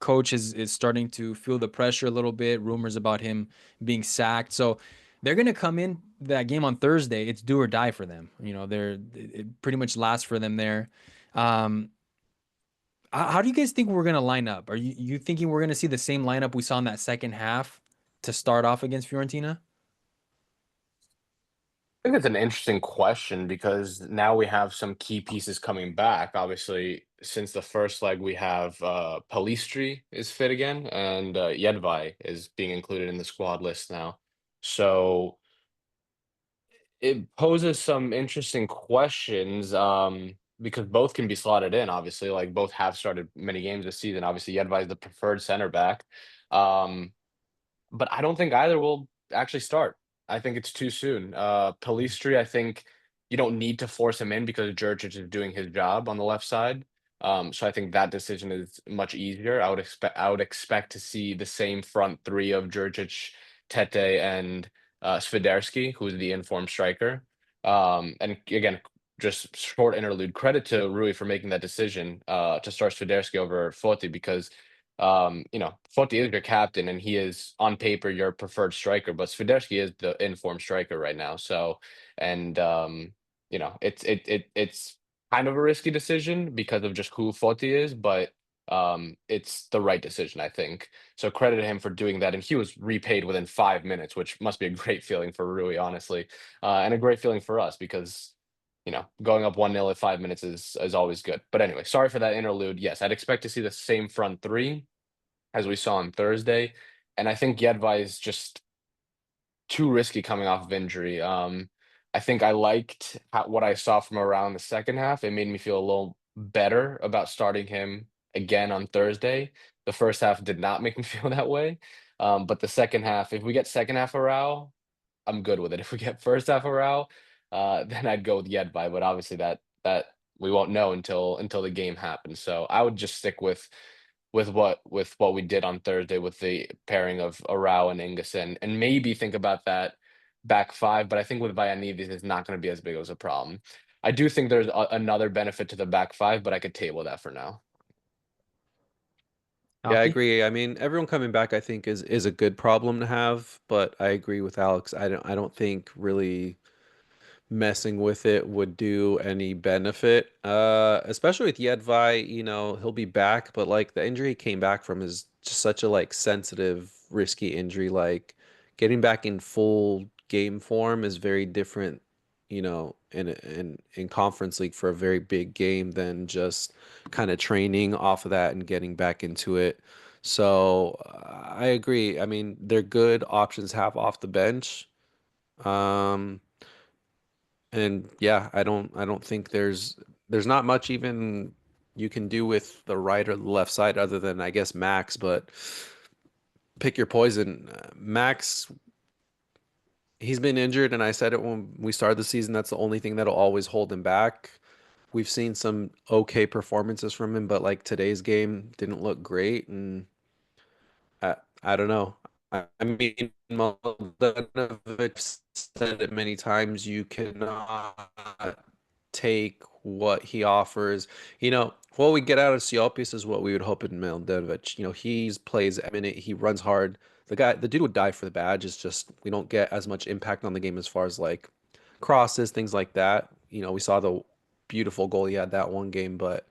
coach is starting to feel the pressure a little bit, rumors about him being sacked. So they're going to come in that game on Thursday. It's do or die for them. It pretty much lasts for them there. Um, how do you guys think we're going to line up? Are you thinking we're going to see the same lineup we saw in that second half to start off against Fiorentina? I think it's an interesting question because now we have some key pieces coming back. Obviously, since the first leg, we have Palistri is fit again, and Jedvaj is being included in the squad list now. So it poses some interesting questions because both can be slotted in, obviously. Like both have started many games this season. Obviously, Jedvaj is the preferred center back. Um, but I don't think either will actually start. I think it's too soon. Pellistri, I think you don't need to force him in because Jurčić is doing his job on the left side. So I think that decision is much easier. I would expect to see the same front three of Jurčić, Tete, and Swiderski, who's the informed striker. And again, just short interlude. Credit to Rui for making that decision to start Swiderski over Foti because Foti is your captain and he is on paper your preferred striker, but Swiderski is the informed striker right now. So, and it's kind of a risky decision because of just who Foti is, but it's the right decision, I think. So credit to him for doing that, and he was repaid within 5 minutes, which must be a great feeling for Rui, honestly, and a great feeling for us because. Going up 1-0 at 5 minutes is always good. But anyway, sorry for that interlude. Yes, I'd expect to see the same front three as we saw on Thursday. And I think Jedvaj is just too risky coming off of injury. I think I liked what I saw from around the second half. It made me feel a little better about starting him again on Thursday. The first half did not make me feel that way. But the second half, if we get second half Arao, I'm good with it. If we get first half Arao, then I'd go with Jedvaj. But obviously that we won't know until the game happens. So I would just stick with what we did on Thursday with the pairing of Arau and Ingesson, and maybe think about that back five. But I think with Viannidis, it's not going to be as big of a problem. I do think there's another benefit to the back five, but I could table that for now. Yeah, I Alki? agree. I mean, everyone coming back, I think, is a good problem to have, but I agree with Alex. I don't think really messing with it would do any benefit. Especially with Yedvai, he'll be back, but like the injury he came back from is just such a like sensitive, risky injury. Like getting back in full game form is very different, in conference league for a very big game than just kind of training off of that and getting back into it. So I agree. I mean, they're good options to have off the bench. Um, and yeah, I don't think there's not much even you can do with the right or the left side other than I guess Max, but pick your poison. Max, he's been injured, and I said it when we started the season, that's the only thing that'll always hold him back. We've seen some okay performances from him, but like today's game didn't look great, and I don't know. I mean, Maldanovic said it many times. You cannot take what he offers. What we get out of Siopis is what we would hope in Mladenovic. He's plays a minute, he runs hard. The dude would die for the badge. It's just we don't get as much impact on the game as far as like crosses, things like that. We saw beautiful goal he had that one game, but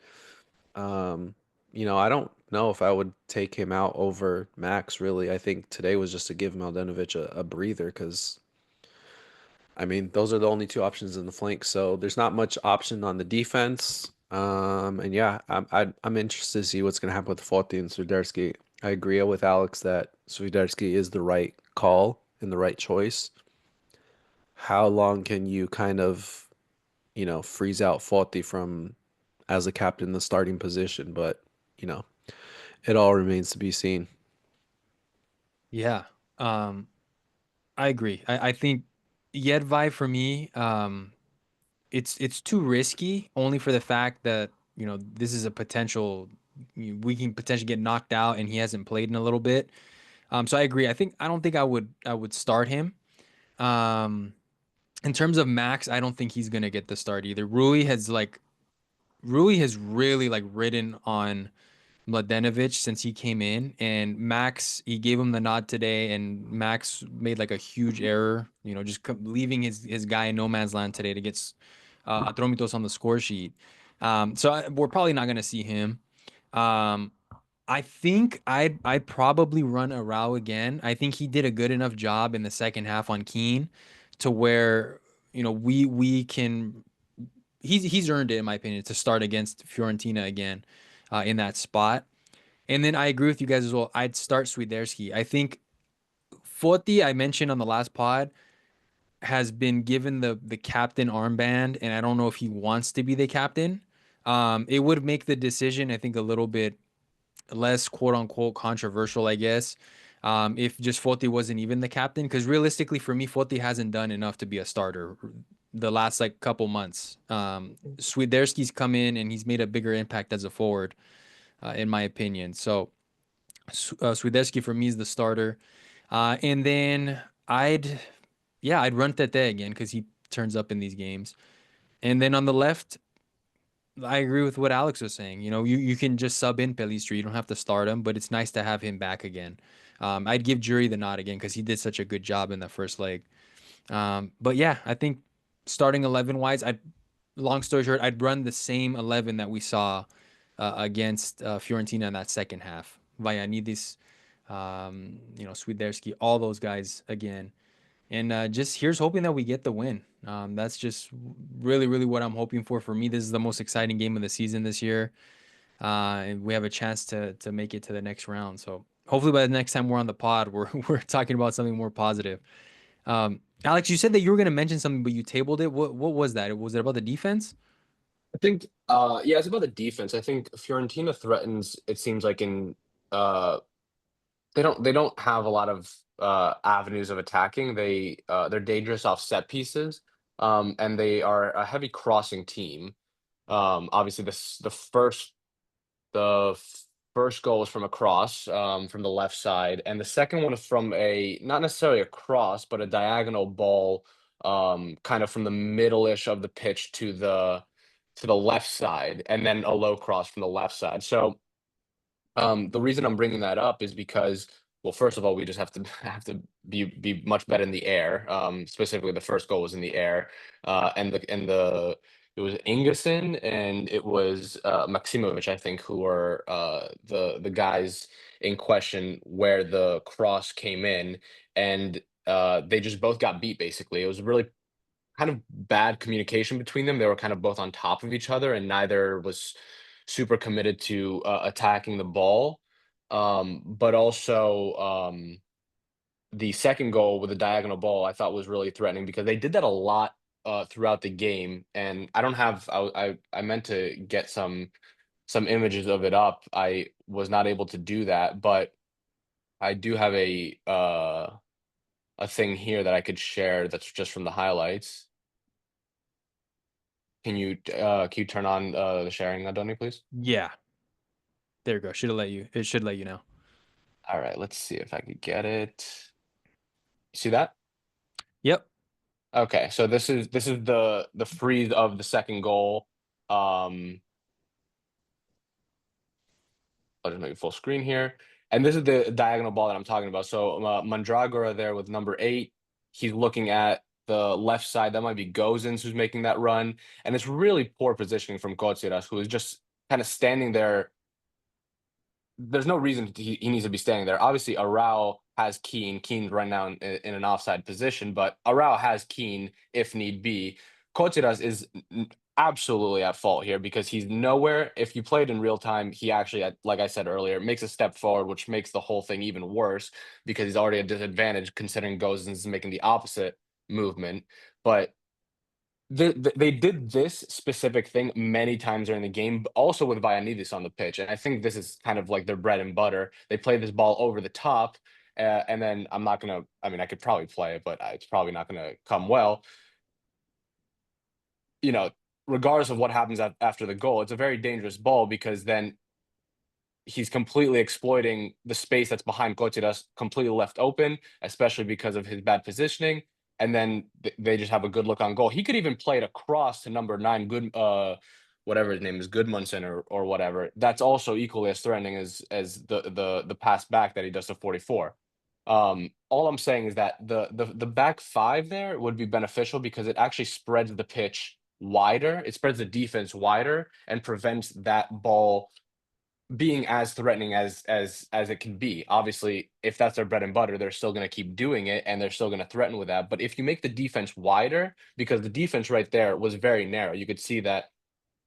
um, I don't know if I would take him out over Max, really. I think today was just to give Mladenovic a breather because, I mean, those are the only two options in the flank. So there's not much option on the defense. And yeah, I'm interested to see what's going to happen with Forti and Swiderski. I agree with Alex that Swiderski is the right call and the right choice. How long can you kind of, freeze out Forti from as a captain in the starting position? But, you know, it all remains to be seen. Yeah. Um, I agree. I think Jedvaj for me, it's too risky only for the fact that, this is a potential we can potentially get knocked out and he hasn't played in a little bit. So I agree. I don't think I would start him. Um, in terms of Max, I don't think he's gonna get the start either. Rui has really like ridden on Mladenovic since he came in, and Max, he gave him the nod today, and Max made like a huge error, just leaving his guy in no man's land today to get Atromitos on the score sheet. We're probably not gonna see him. Um, I think I'd probably run Arau again. I think he did a good enough job in the second half on Keane to where we can he's earned it in my opinion to start against Fiorentina again in that spot. And then I agree with you guys as well. I'd start Swiderski. I think Foti, I mentioned on the last pod, has been given the captain armband, and I don't know if he wants to be the captain. It would make the decision, I think, a little bit less quote unquote controversial, I guess. If just Foti wasn't even the captain, because realistically for me, Foti hasn't done enough to be a starter the last like couple months. Swiderski's come in and he's made a bigger impact as a forward, in my opinion. So Swiderski for me is the starter. And then I'd, yeah, I'd run Tete again because he turns up in these games. And then on the left, I agree with what Alex was saying. You can just sub in Pelistri. You don't have to start him, but it's nice to have him back again. I'd give Jury the nod again because he did such a good job in the first leg. But yeah, I think starting 11 wise, long story short, I'd run the same 11 that we saw against Fiorentina in that second half. Vayanidis, Swiderski, all those guys again. And just here's hoping that we get the win. That's just really, really what I'm hoping for. For me, this is the most exciting game of the season this year. And we have a chance to make it to the next round. So hopefully by the next time we're on the pod, we're talking about something more positive. Alex, you said that you were going to mention something, but you tabled it. What was that? Was it about the defense? I think, yeah, it's about the defense. I think Fiorentina threatens, it seems like uh, they don't have a lot of avenues of attacking. They're dangerous off set pieces, and they are a heavy crossing team. Obviously, the first goal was from a cross from the left side, and the second one is from a not necessarily a cross, but a diagonal ball, kind of from the middle-ish of the pitch to the left side, and then a low cross from the left side. So the reason I'm bringing that up is because, well, first of all, we just have to have to be much better in the air. Specifically, the first goal was in the air, and it was Ingerson and it was Maximovic, I think, who were the guys in question where the cross came in, and they just both got beat. Basically, it was really kind of bad communication between them. They were kind of both on top of each other, and neither was super committed to attacking the ball. But also, the second goal with the diagonal ball, I thought was really threatening because they did that a lot throughout the game. And I don't have, I meant to get some images of it up. I was not able to do that, but I do have a thing here that I could share that's just from the highlights. Can you turn on the sharing, Adoni, please? Yeah, there you go. Should have let you. It should let you know. All right, let's see if I could get it. See that? Yep. Okay, so this is the freeze of the second goal. Um, I'll just make it full screen here. And this is the diagonal ball that I'm talking about. So Mandragora there with number 8, he's looking at the left side. That might be Gozens who's making that run, and it's really poor positioning from Kotsiras, who is just kind of standing there. There's no reason he needs to be standing there. Obviously, Arau has Keane. Keane's right now in an offside position, but Arau has Keane if need be. Kotsiras is absolutely at fault here because he's nowhere. If you played in real time, he actually, like I said earlier, makes a step forward, which makes the whole thing even worse because he's already at a disadvantage considering Gozens is making the opposite movement. But they did this specific thing many times during the game, but also with Viannidis on the pitch, and I think this is kind of like their bread and butter. They play this ball over the top, and then I'm not gonna. I mean, I could probably play it, but it's probably not gonna come well. You know, regardless of what happens after the goal, it's a very dangerous ball because then he's completely exploiting the space that's behind Cotiras, completely left open, especially because of his bad positioning. And then they just have a good look on goal. He could even play it across to number 9, good, whatever his name is, Goodmanson or whatever. That's also equally as threatening as the pass back that he does to 44. All I'm saying is that the back 5 there would be beneficial because it actually spreads the pitch wider. It spreads the defense wider and prevents that ball being as threatening as it can be. Obviously, if that's their bread and butter, they're still going to keep doing it and they're still going to threaten with that. But if you make the defense wider, because the defense right there was very narrow, you could see that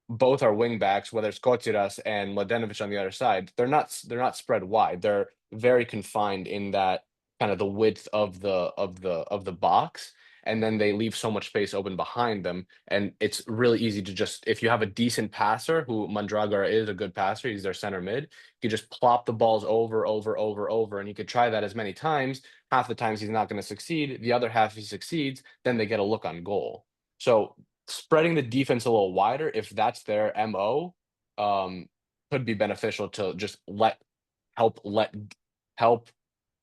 both our wing backs, whether it's Kotsiras and Mladenovic on the other side, they're not spread wide. They're very confined in that kind of the width of the box, and then they leave so much space open behind them. And it's really easy to just, if you have a decent passer, who Mandragora is a good passer, he's their center mid, you just plop the balls over, and you could try that as many times. Half the times he's not going to succeed. The other half he succeeds, then they get a look on goal. So spreading the defense a little wider, if that's their MO, could be beneficial to just help help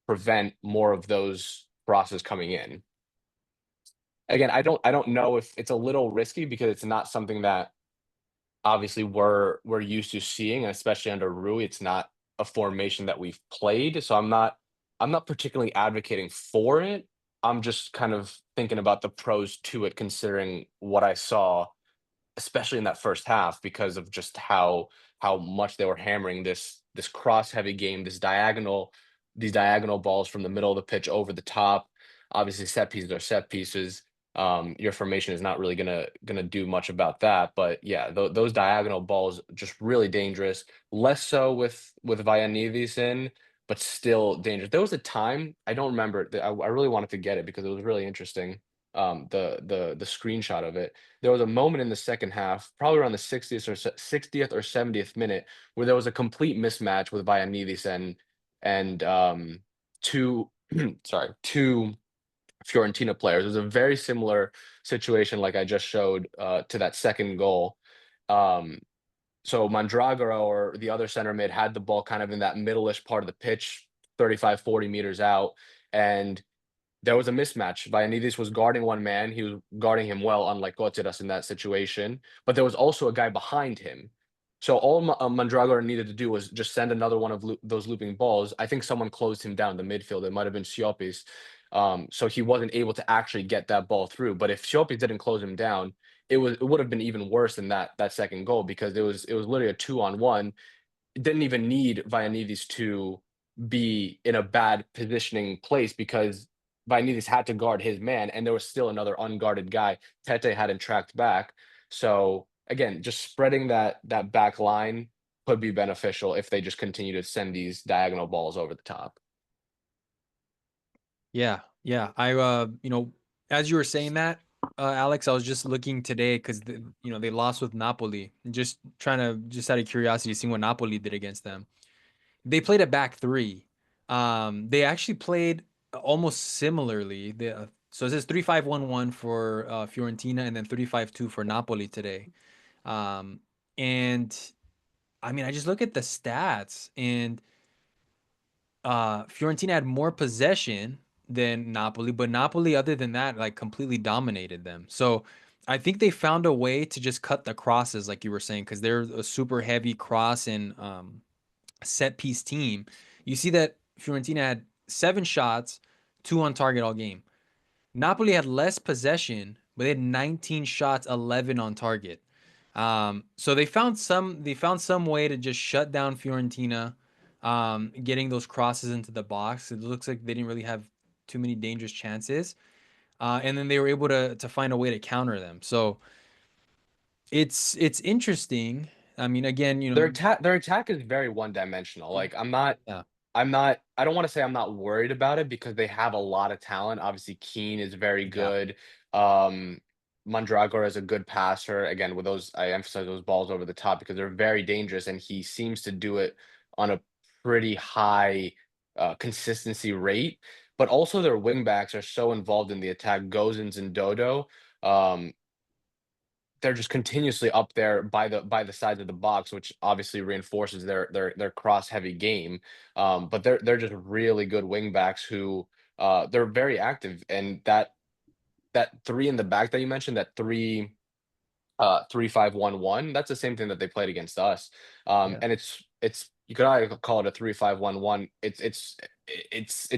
prevent more of those crosses coming in. Again, I don't know if it's a little risky because it's not something that obviously we're used to seeing, and especially under Rui, it's not a formation that we've played. So I'm not particularly advocating for it. I'm just kind of thinking about the pros to it, considering what I saw, especially in that first half, because of just how much they were hammering this cross heavy game, these diagonal balls from the middle of the pitch over the top. Obviously, set pieces are set pieces. Your formation is not really gonna do much about that. But yeah, those diagonal balls just really dangerous. Less so with Viannidis in, but still dangerous. There was a time, I don't remember. I really wanted to get it because it was really interesting. The screenshot of it. There was a moment in the second half, probably around the 60th or 70th minute, where there was a complete mismatch with Viannidis and two two Fiorentina players. It was a very similar situation, like I just showed, to that second goal. Um, so Mandragora or the other center mid had the ball kind of in that middle-ish part of the pitch, 35, 40 meters out, and there was a mismatch. Viannidis was guarding one man. He was guarding him well, unlike Kotsiras in that situation. But there was also a guy behind him. So all Mandragora needed to do was just send another one of those looping balls. I think someone closed him down in the midfield. It might have been Siopis. So he wasn't able to actually get that ball through. But if Siopis didn't close him down, it would have been even worse than that second goal, because it was literally a 2-on-1. It didn't even need Viannidis to be in a bad positioning place, because Viannidis had to guard his man, and there was still another unguarded guy. Tete hadn't tracked back. So again, just spreading that back line could be beneficial if they just continue to send these diagonal balls over the top. Yeah, yeah. As you were saying that, Alex, I was just looking today because they lost with Napoli. Just trying to, just out of curiosity, seeing what Napoli did against them. They played a back three. They actually played almost similarly. So it says 3-5-1-1 for Fiorentina, and then 3-5-2 for Napoli today. And I mean, I just look at the stats, and Fiorentina had more possession than Napoli, but Napoli, other than that, like completely dominated them. So I think they found a way to just cut the crosses, like you were saying, because they're a super heavy cross and set piece team. You see that Fiorentina had 7 shots, 2 on target all game. Napoli had less possession, but they had 19 shots, 11 on target. So they found some way to just shut down Fiorentina, getting those crosses into the box. It looks like they didn't really have too many dangerous chances, and then they were able to find a way to counter them. So it's interesting. I mean, again, Their attack is very one-dimensional. Like yeah, I don't want to say I'm not worried about it because they have a lot of talent. Obviously, Keane is very yeah, good. Um, Mondragor is a good passer. Again, with those, I emphasize those balls over the top because they're very dangerous, and he seems to do it on a pretty high consistency rate. But also, their wingbacks are so involved in the attack. Gozens and Dodo. Um, they're just continuously up there by the sides of the box, which obviously reinforces their cross heavy game. But they're just really good wing backs who they're very active, and that three in the back that you mentioned, that 3-5-1-1. That's the same thing that they played against us. yeah, And it's you could either call it a 3-5-1-1. It's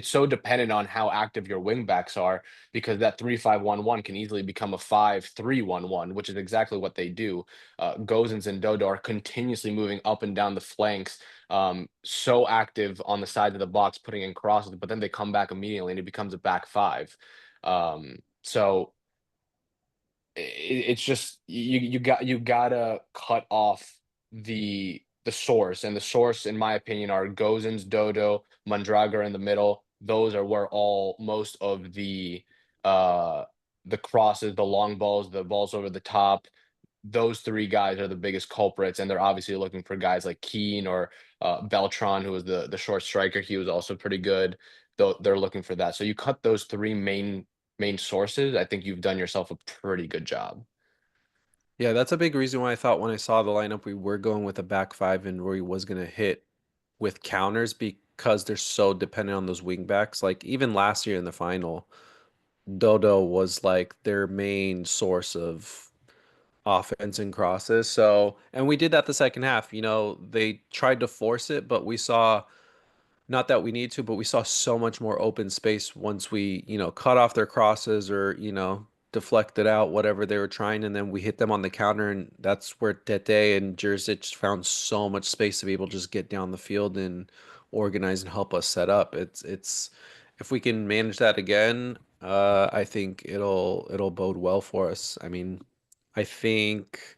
so dependent on how active your wing backs are because that 3-5-1-1 can easily become a 5-3-1-1, which is exactly what they do. Gozens and Dodo are continuously moving up and down the flanks, so active on the side of the box, putting in crosses, but then they come back immediately and it becomes a back five. So it's just you gotta cut off the source, and the source, in my opinion, are Gozens, Dodo, Mondrager in the middle. Those are where all most of uh the crosses, the long balls, the balls over the top. Those three guys are the biggest culprits, and they're obviously looking for guys like Keane or Beltran, who was the short striker. He was also pretty good. Though they're looking for that. So you cut those three main sources, I think you've done yourself a pretty good job. Yeah, that's a big reason why I thought when I saw the lineup we were going with a back five and Rory was gonna hit with counters because they're so dependent on those wing backs. Like even last year in the final, Dodo was like their main source of offense and crosses. So, and we did that the second half. They tried to force it, but we saw not that we need to, but we saw so much more open space once we, cut off their crosses or, deflected out whatever they were trying, and then we hit them on the counter, and that's where Tete and Jerzic found so much space to be able to just get down the field and organize and help us set up. It's if we can manage that again, I think it'll bode well for us. I think.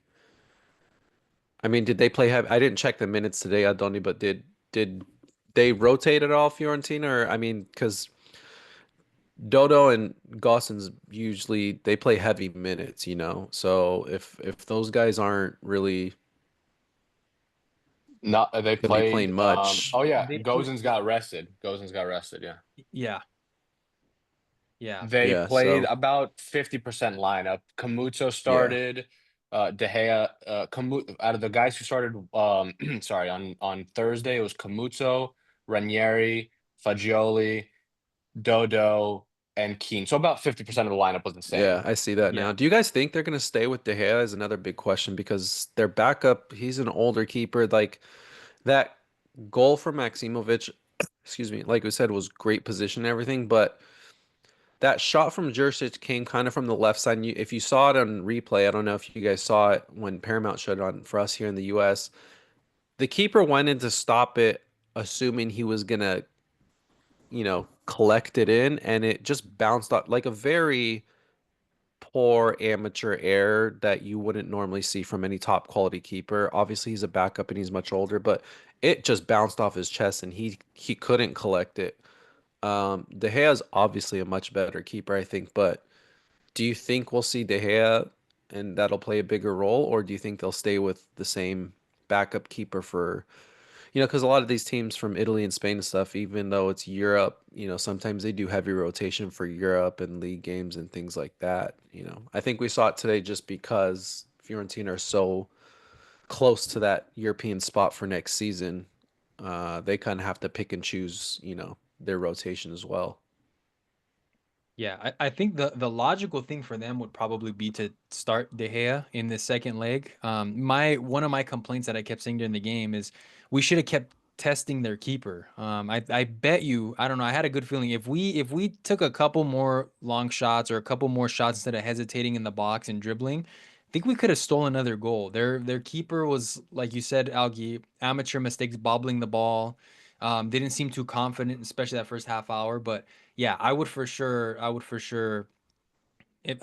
Did they play heavy? I didn't check the minutes today, Adoni, but did they rotate at all, Fiorentina? Or because Dodo and Gosens usually they play heavy minutes, So if those guys aren't really Not they gonna be playing played. much, Oh yeah, they pl- Gozens got rested. Gozens got rested. Yeah, yeah, yeah, they yeah. played So about 50% lineup. Camuzzo yeah, started. De Gea, out of the guys who started, sorry, on Thursday it was Camuzzo, Ranieri, Fagioli, Dodo, and Keane. So about 50% of the lineup was the yeah, same. I see that now. yeah. Do you guys think they're gonna stay with De Gea is another big question because their backup, he's an older keeper. Like that goal for Maximovic, excuse me, like we said, was great position and everything, but that shot from Jursic came kind of from the left side. And if you saw it on replay, I don't know if you guys saw it when Paramount showed it on for us here in the US. The keeper went in to stop it, assuming he was gonna, collect it in, and it just bounced off like a very poor amateur error that you wouldn't normally see from any top quality keeper. Obviously, he's a backup and he's much older, but it just bounced off his chest and he couldn't collect it. De Gea is obviously a much better keeper, I think, but do you think we'll see De Gea and that'll play a bigger role, or do you think they'll stay with the same backup keeper for, because a lot of these teams from Italy and Spain and stuff, even though it's Europe, sometimes they do heavy rotation for Europe and league games and things like that. I think we saw it today just because Fiorentina are so close to that European spot for next season. They kind of have to pick and choose, their rotation as well. Yeah, I think the logical thing for them would probably be to start De Gea in the second leg. My one of my complaints that I kept saying during the game is we should have kept testing their keeper. I bet you, I don't know, I had a good feeling if we took a couple more long shots or a couple more shots instead of hesitating in the box and dribbling, I think we could have stolen another goal. Their keeper was, like you said, Algi, amateur mistakes, bobbling the ball. Didn't seem too confident, especially that first half hour. But yeah, I would for sure. I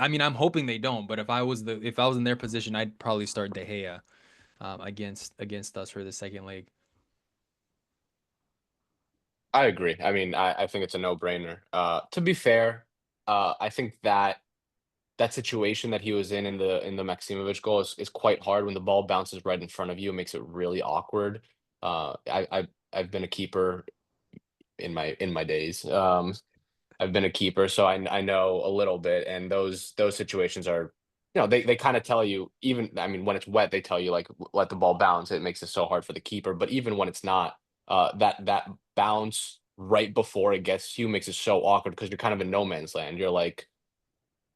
mean, I'm hoping they don't, but if I was in their position, I'd probably start De Gea against us for the second leg. I agree. I mean, I think it's a no-brainer. To be fair, I think that that situation that he was in the Maximovic goal is quite hard when the ball bounces right in front of you. It makes it really awkward. I've been a keeper in my days. I've been a keeper, so I know a little bit, and those situations are, they kind of tell you, even, I mean, when it's wet, they tell you like let the ball bounce. It makes it so hard for the keeper, but even when it's not, that bounce right before it gets to you makes it so awkward because you're kind of in no man's land. You're like,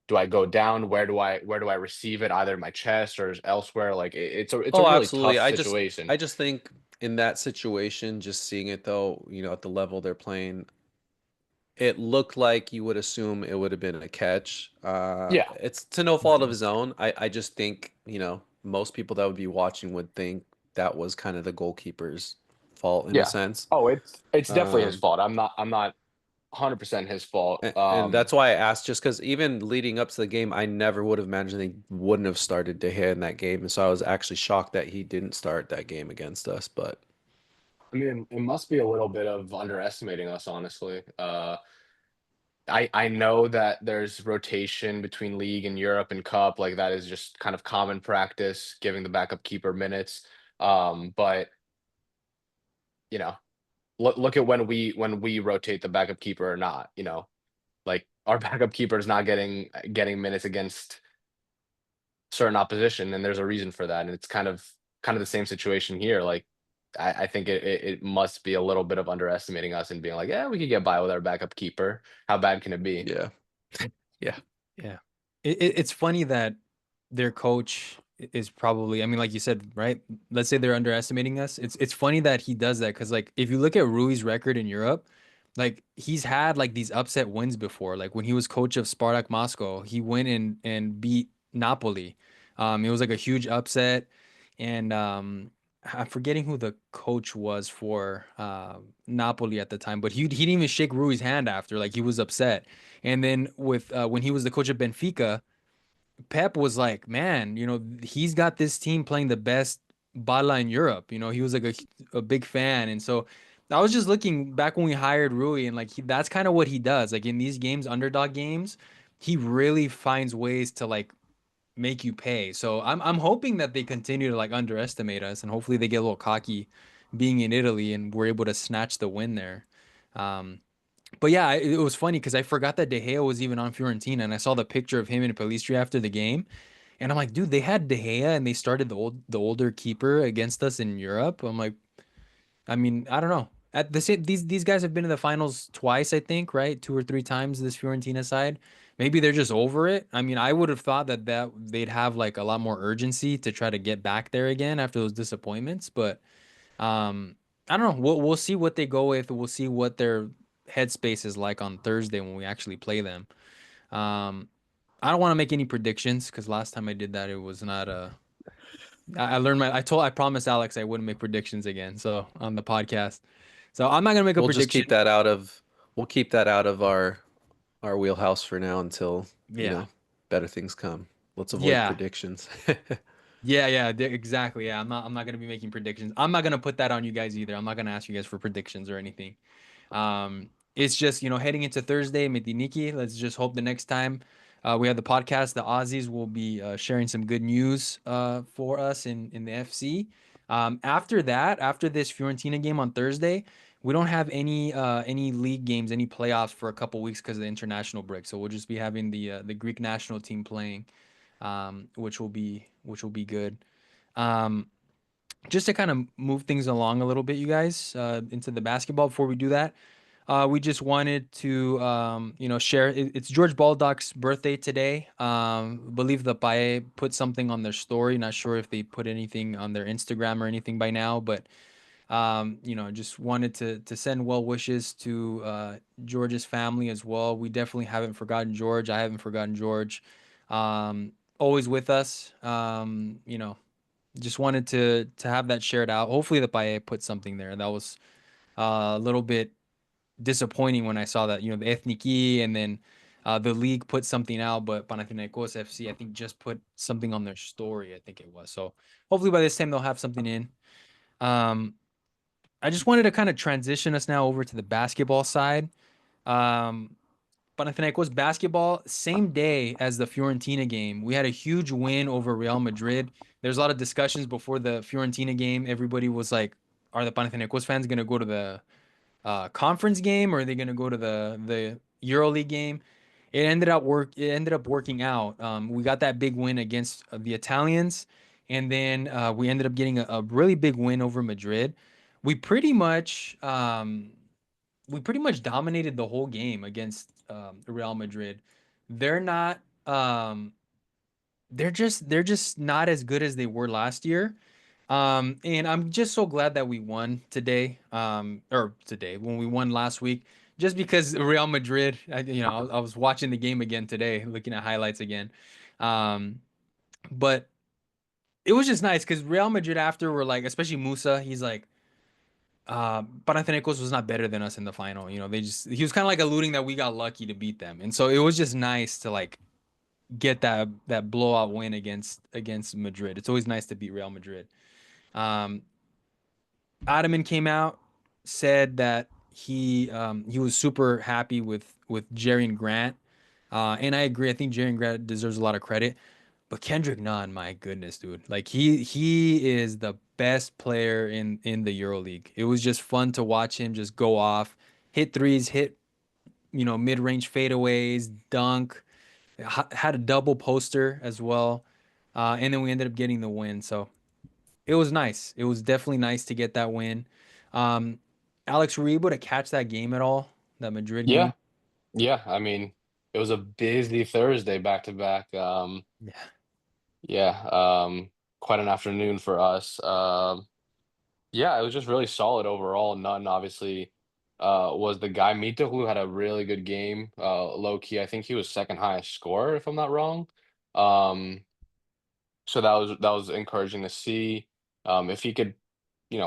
do I go down? Where do I receive it? Either in my chest or elsewhere. Like it's a Oh, really absolutely. tough I situation. just think in that situation, just seeing it though, at the level they're playing, it looked like you would assume it would have been a catch. Yeah, It's to no fault of his own. I just think, most people that would be watching would think that was kind of the goalkeeper's fault in a yeah. sense. Oh, it's definitely his Um, fault. I'm not 100% his fault. and that's why I asked, just because even leading up to the game, I never would have imagined they wouldn't have started De Gea in that game. And so I was actually shocked that he didn't start that game against us. But I mean, it must be a little bit of underestimating us, honestly. I know that there's rotation between league and Europe and cup, like that is just kind of common practice, giving the backup keeper minutes. But you know, look at when we rotate the backup keeper or not. Like our backup keeper is not getting minutes against certain opposition, and there's a reason for that. And it's kind of the same situation here. Like I think it must be a little bit of underestimating us and being like, yeah, we could get by with our backup keeper. How bad can it be? yeah, yeah. Yeah. It's funny that their coach is probably, I mean, like you said, right? Let's say they're underestimating us. It's funny that he does that because, like, if you look at Rui's record in Europe, like he's had like these upset wins before. Like when he was coach of Spartak Moscow, he went and beat Napoli. It was like a huge upset, and I'm forgetting who the coach was for Napoli at the time, but he didn't even shake Rui's hand after. Like he was upset. And then with when he was the coach of Benfica, Pep was like, man, he's got this team playing the best bala in Europe. He was like a big fan. And so I was just looking back when we hired Rui, and like that's kind of what he does. Like in these games, underdog games, he really finds ways to like make you pay. So I'm hoping that they continue to like underestimate us, and hopefully they get a little cocky being in Italy and we're able to snatch the win there. Um, but yeah, it was funny because I forgot that De Gea was even on Fiorentina, and I saw the picture of him and Pelistri after the game, and I'm like, dude, they had De Gea and they started the older keeper against us in Europe. I'm like, I mean, I don't know. At the same, these guys have been in the finals twice, I think, right? Two or three times this Fiorentina side. Maybe they're just over it. I mean, I would have thought that they'd have like a lot more urgency to try to get back there again after those disappointments, but um, I don't know. We'll see what they go with. We'll see what their headspace is like on Thursday when we actually play them. Um, I don't want to make any predictions because last time I did that, it was not a. I learned I promised Alex I wouldn't make predictions again. So on the podcast, so I'm not gonna make a We'll just prediction. keep that out of we'll keep that out of our wheelhouse for now until, Yeah, better things come. Let's avoid yeah, predictions. yeah. Exactly. Yeah, I'm not gonna be making predictions. I'm not gonna put that on you guys either. I'm not gonna ask you guys for predictions or anything. It's just, heading into Thursday, Mediniki. Let's just hope the next time we have the podcast, the Aussies will be sharing some good news for us in the FC. After that, after this Fiorentina game on Thursday, we don't have any league games, any playoffs for a couple weeks because of the international break. So we'll just be having the Greek national team playing, which will be good. Um, just to kind of move things along a little bit, you guys, into the basketball. Before we do that, we just wanted to, share. It's George Baldock's birthday today. Believe the PAE put something on their story. Not sure if they put anything on their Instagram or anything by now, but Just wanted to send well wishes to George's family as well. We definitely haven't forgotten George. I haven't forgotten George. Always with us. Just wanted to have that shared out. Hopefully the PAE put something there. That was a little bit disappointing when I saw that, the Ethniki and then the league put something out, but Panathinaikos FC, I think, just put something on their story, I think it was. So hopefully by this time they'll have something in. Um, I just wanted to kind of transition us now over to the basketball side. Um, Panathinaikos basketball, same day as the Fiorentina game. We had a huge win over Real Madrid. There's a lot of discussions before the Fiorentina game. Everybody was like, are the Panathinaikos fans going to go to the conference game or are they going to go to the EuroLeague game? It ended up working out. We got that big win against the Italians, and then we ended up getting a really big win over Madrid. We pretty much we pretty much dominated the whole game against Real Madrid. They're not they're just not as good as they were last year. And I'm just so glad that we won today, or today when we won last week, just because Real Madrid, I was watching the game again today, looking at highlights again. Um, but it was just nice because Real Madrid after were like, especially Musa, he's like, Panathinaikos was not better than us in the final. He was kind of like alluding that we got lucky to beat them. And so it was just nice to like get that blowout win against Madrid. It's always nice to beat Real Madrid. Um, Ottoman came out, said that he was super happy with Jerry and Grant, and I agree. I think Jerry and Grant deserves a lot of credit, but Kendrick Nunn, my goodness, dude, like he is the best player in the EuroLeague. It was just fun to watch him just go off, hit threes, hit mid range fadeaways, dunk, had a double poster as well, and then we ended up getting the win. So it was nice. It was definitely nice to get that win. Um, Alex, were you able to catch that game at all? That Madrid Yeah, game? yeah. I mean, it was a busy Thursday back to back. Yeah. Yeah, quite an afternoon for us. Yeah, it was just really solid overall. None obviously was the guy. Mito who had a really good game. Low key, I think he was second highest scorer, if I'm not wrong. Um, so that was encouraging to see. If he could,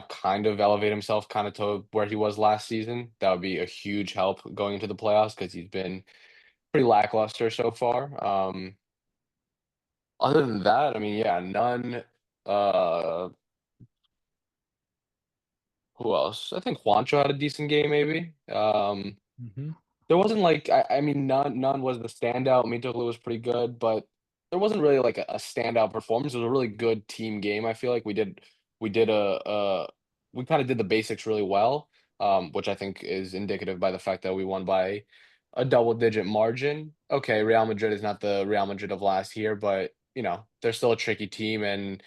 kind of elevate himself kind of to where he was last season, that would be a huge help going into the playoffs because he's been pretty lackluster so far. Other than that, I mean, yeah, none. Uh, who else? I think Juancho had a decent game, maybe. Hmm. There wasn't like I mean, none was the standout. Mitoglu was pretty good, but there wasn't really like a standout performance. It was a really good team game. I feel like we did we kind of did the basics really well, which I think is indicative by the fact that we won by a double-digit margin. Okay, Real Madrid is not the Real Madrid of last year, but they're still a tricky team, and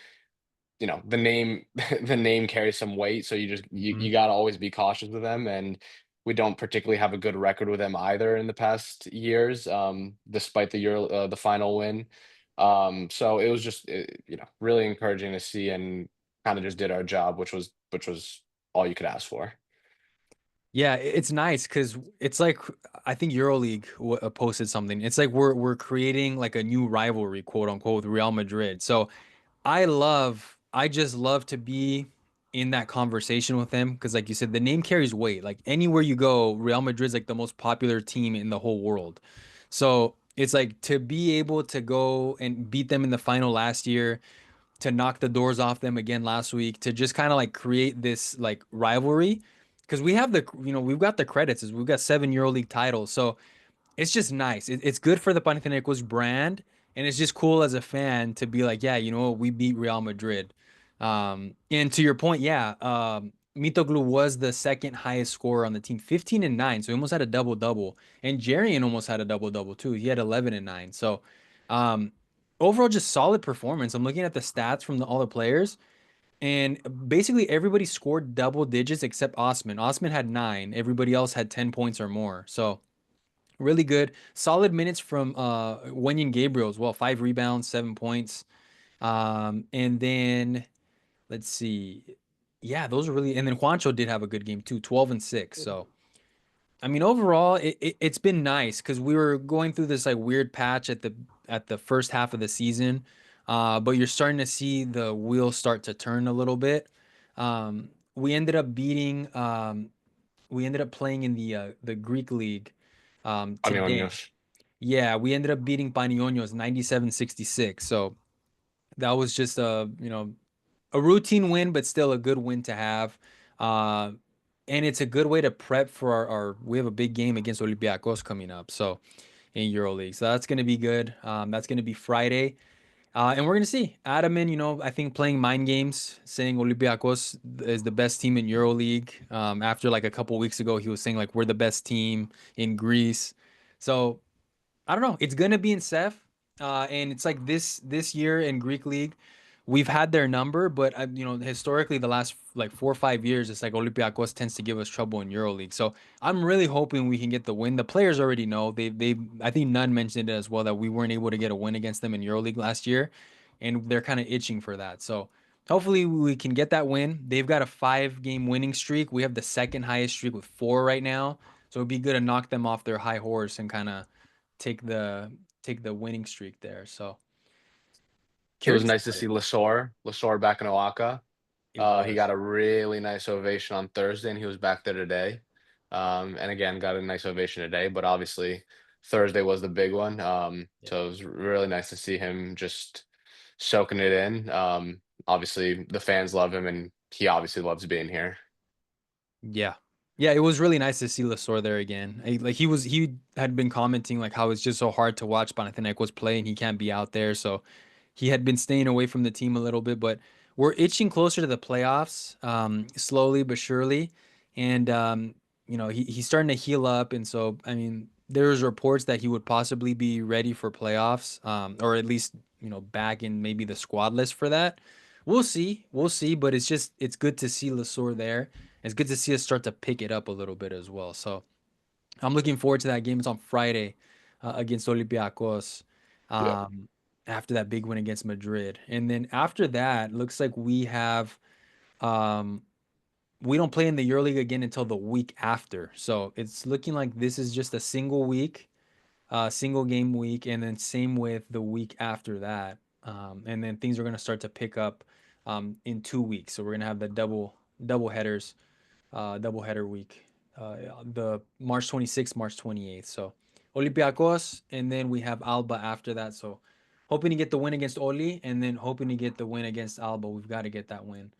the name the name carries some weight, so you got to always be cautious with them, and we don't particularly have a good record with them either in the past years, despite the final win. So it was just really encouraging to see, and kind of just did our job, which was all you could ask for. Yeah, it's nice because it's like I think EuroLeague posted something. It's like we're creating like a new rivalry, quote unquote, with Real Madrid. So I just love to be in that conversation with them because, like you said, the name carries weight. Like anywhere you go, Real Madrid's like the most popular team in the whole world. So it's like to be able to go and beat them in the final last year, to knock the doors off them again last week, to just kind of like create this like rivalry. Because we have we've got the credits, we've got 7 EuroLeague titles. So it's just nice. It's good for the Panathinaikos brand, and it's just cool as a fan to be like, yeah, you know what, we beat Real Madrid. And to your point, yeah, Mitoglu was the second highest scorer on the team, 15 and 9, so he almost had a double double. And Jarian almost had a double double too. He had 11 and 9. So, um, overall, just solid performance. I'm looking at the stats from all the players, and basically everybody scored double digits except Osman. Osman had 9. Everybody else had 10 points or more. So really good. Solid minutes from Wenyan Gabriel as well. 5 rebounds, 7 points. And then let's see. Yeah, those are really, and then Juancho did have a good game too, 12 and 6. So I mean, overall, it's been nice because we were going through this like weird patch at the first half of the season, but you're starting to see the wheels start to turn a little bit. We ended up beating, we ended up playing in the Greek league today. Onionios. Yeah, we ended up beating Panionios 97-66. So that was just a, you know, a routine win, but still a good win to have. Uh, and it's a good way to prep for we have a big game against Olympiacos coming up. So in EuroLeague. So that's going to be good. That's going to be Friday. And we're going to see Adaman, you know, I think playing mind games, saying Olympiacos is the best team in EuroLeague. After like a couple weeks ago, he was saying like we're the best team in Greece. So I don't know. It's gonna be in Seth, and it's like this year in Greek league, we've had their number, but you know historically the last like 4 or 5 years, it's like Olympiacos tends to give us trouble in EuroLeague. So I'm really hoping we can get the win. The players already know they I think Nunn mentioned it as well that we weren't able to get a win against them in EuroLeague last year, and they're kind of itching for that. So hopefully we can get that win. They've got a 5 game winning streak. We have the second highest streak with 4 right now. So it'd be good to knock them off their high horse and kind of take the take the winning streak there. So It was curious nice to about see it. Lesor back in Oaxaca. It He was. got a really nice ovation on Thursday, and he was back there today. And again, got a nice ovation today, but obviously Thursday was the big one. Yeah. So it was really nice to see him just soaking it in. Obviously the fans love him, and he obviously loves being here. Yeah. Yeah, it was really nice to see Lasor there again. Like he had been commenting like how it's just so hard to watch Panathinaikos play and he can't be out there. So he had been staying away from the team a little bit, but we're itching closer to the playoffs, slowly but surely. And you know, he's starting to heal up, and so I mean, there's reports that he would possibly be ready for playoffs, or at least you know back in maybe the squad list for that. We'll see. But it's good to see Lasor there. It's good to see us start to pick it up a little bit as well. So I'm looking forward to that game. It's on Friday against Olympiacos. Yeah. Um, after that big win against Madrid, and then after that, looks like um, we don't play in the EuroLeague again until the week after. So it's looking like this is just a single week, single game week, and then same with the week after that. And then things are going to start to pick up in 2 weeks. So we're going to have the double headers, double header week, the March 26th, March 28th. So Olympiacos, and then we have Alba after that. So hoping to get the win against Oli, and then hoping to get the win against Alba. We've got to get that win.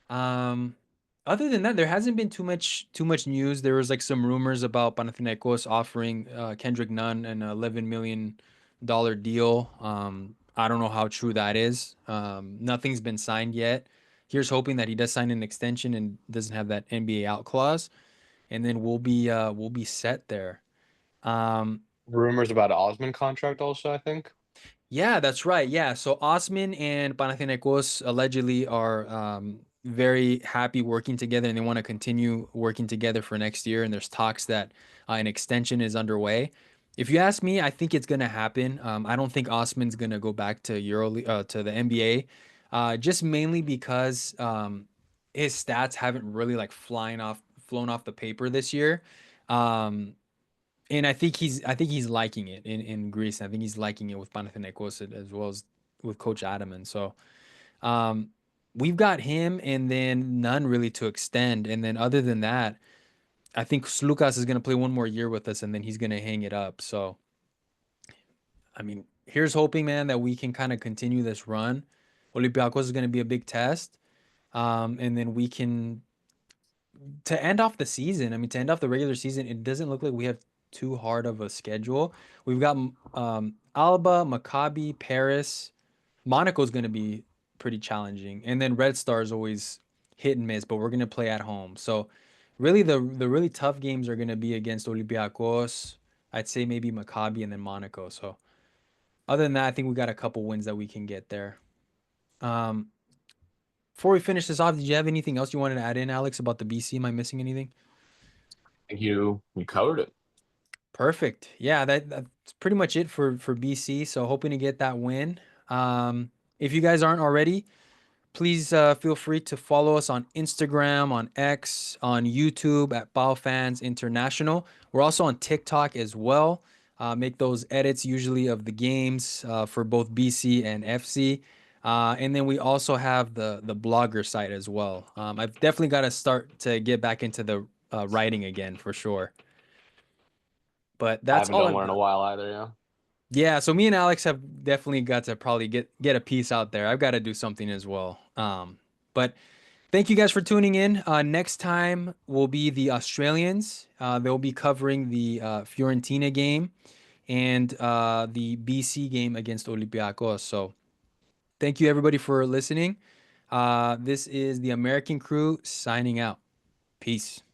Um, Other than that, there hasn't been too much news. There was like some rumors about Panathinaikos offering Kendrick Nunn an $11 million deal. I don't know how true that is. Nothing's been signed yet. Here's hoping that he does sign an extension and doesn't have that NBA out clause, and then we'll be set there. Um, Rumors about an Osman contract also, I think. Yeah, that's right. Yeah, so Osman and Panathinaikos allegedly are very happy working together, and they want to continue working together for next year. And there's talks that an extension is underway. If you ask me, I think it's going to happen. I don't think Osman's going to go back to to the NBA, just mainly because his stats haven't really like flown off the paper this year. Um, and I think he's liking it in Greece. I think he's liking it with Panathinaikos as well as with Coach Adam. And so um, we've got him and then none really to extend. And then other than that, I think Slukas is going to play one more year with us and then he's going to hang it up. So I mean, here's hoping, man, that we can kind of continue this run. Olympiacos is going to be a big test. And then we can to end off the season, I mean, to end off the regular season, it doesn't look like we have too hard of a schedule. We've got Alba, Maccabi, Paris. Monaco's going to be pretty challenging, and then Red Star is always hit and miss, but we're going to play at home. So, really, the really tough games are going to be against Olympiacos. I'd say maybe Maccabi and then Monaco. So, other than that, I think we got a couple wins that we can get there. Um, Before we finish this off, did you have anything else you wanted to add in, Alex, about the BC? Am I missing anything? I think you covered it. Perfect. Yeah, that's pretty much it for BC. So hoping to get that win. If you guys aren't already, Please feel free to follow us on Instagram, on X, on YouTube at PAO Fans International. We're also on TikTok as well. Make those edits usually of the games for both BC and FC. And then we also have the blogger site as well. I've definitely got to start to get back into the writing again for sure. But I that's haven't all done I've one in a got. while either. Yeah. Yeah, so me and Alex have definitely got to probably get a piece out there. I've got to do something as well. But thank you guys for tuning in. Next time will be the Australians. They'll be covering the Fiorentina game and the BC game against Olympiacos. So thank you everybody for listening. This is the American crew signing out. Peace.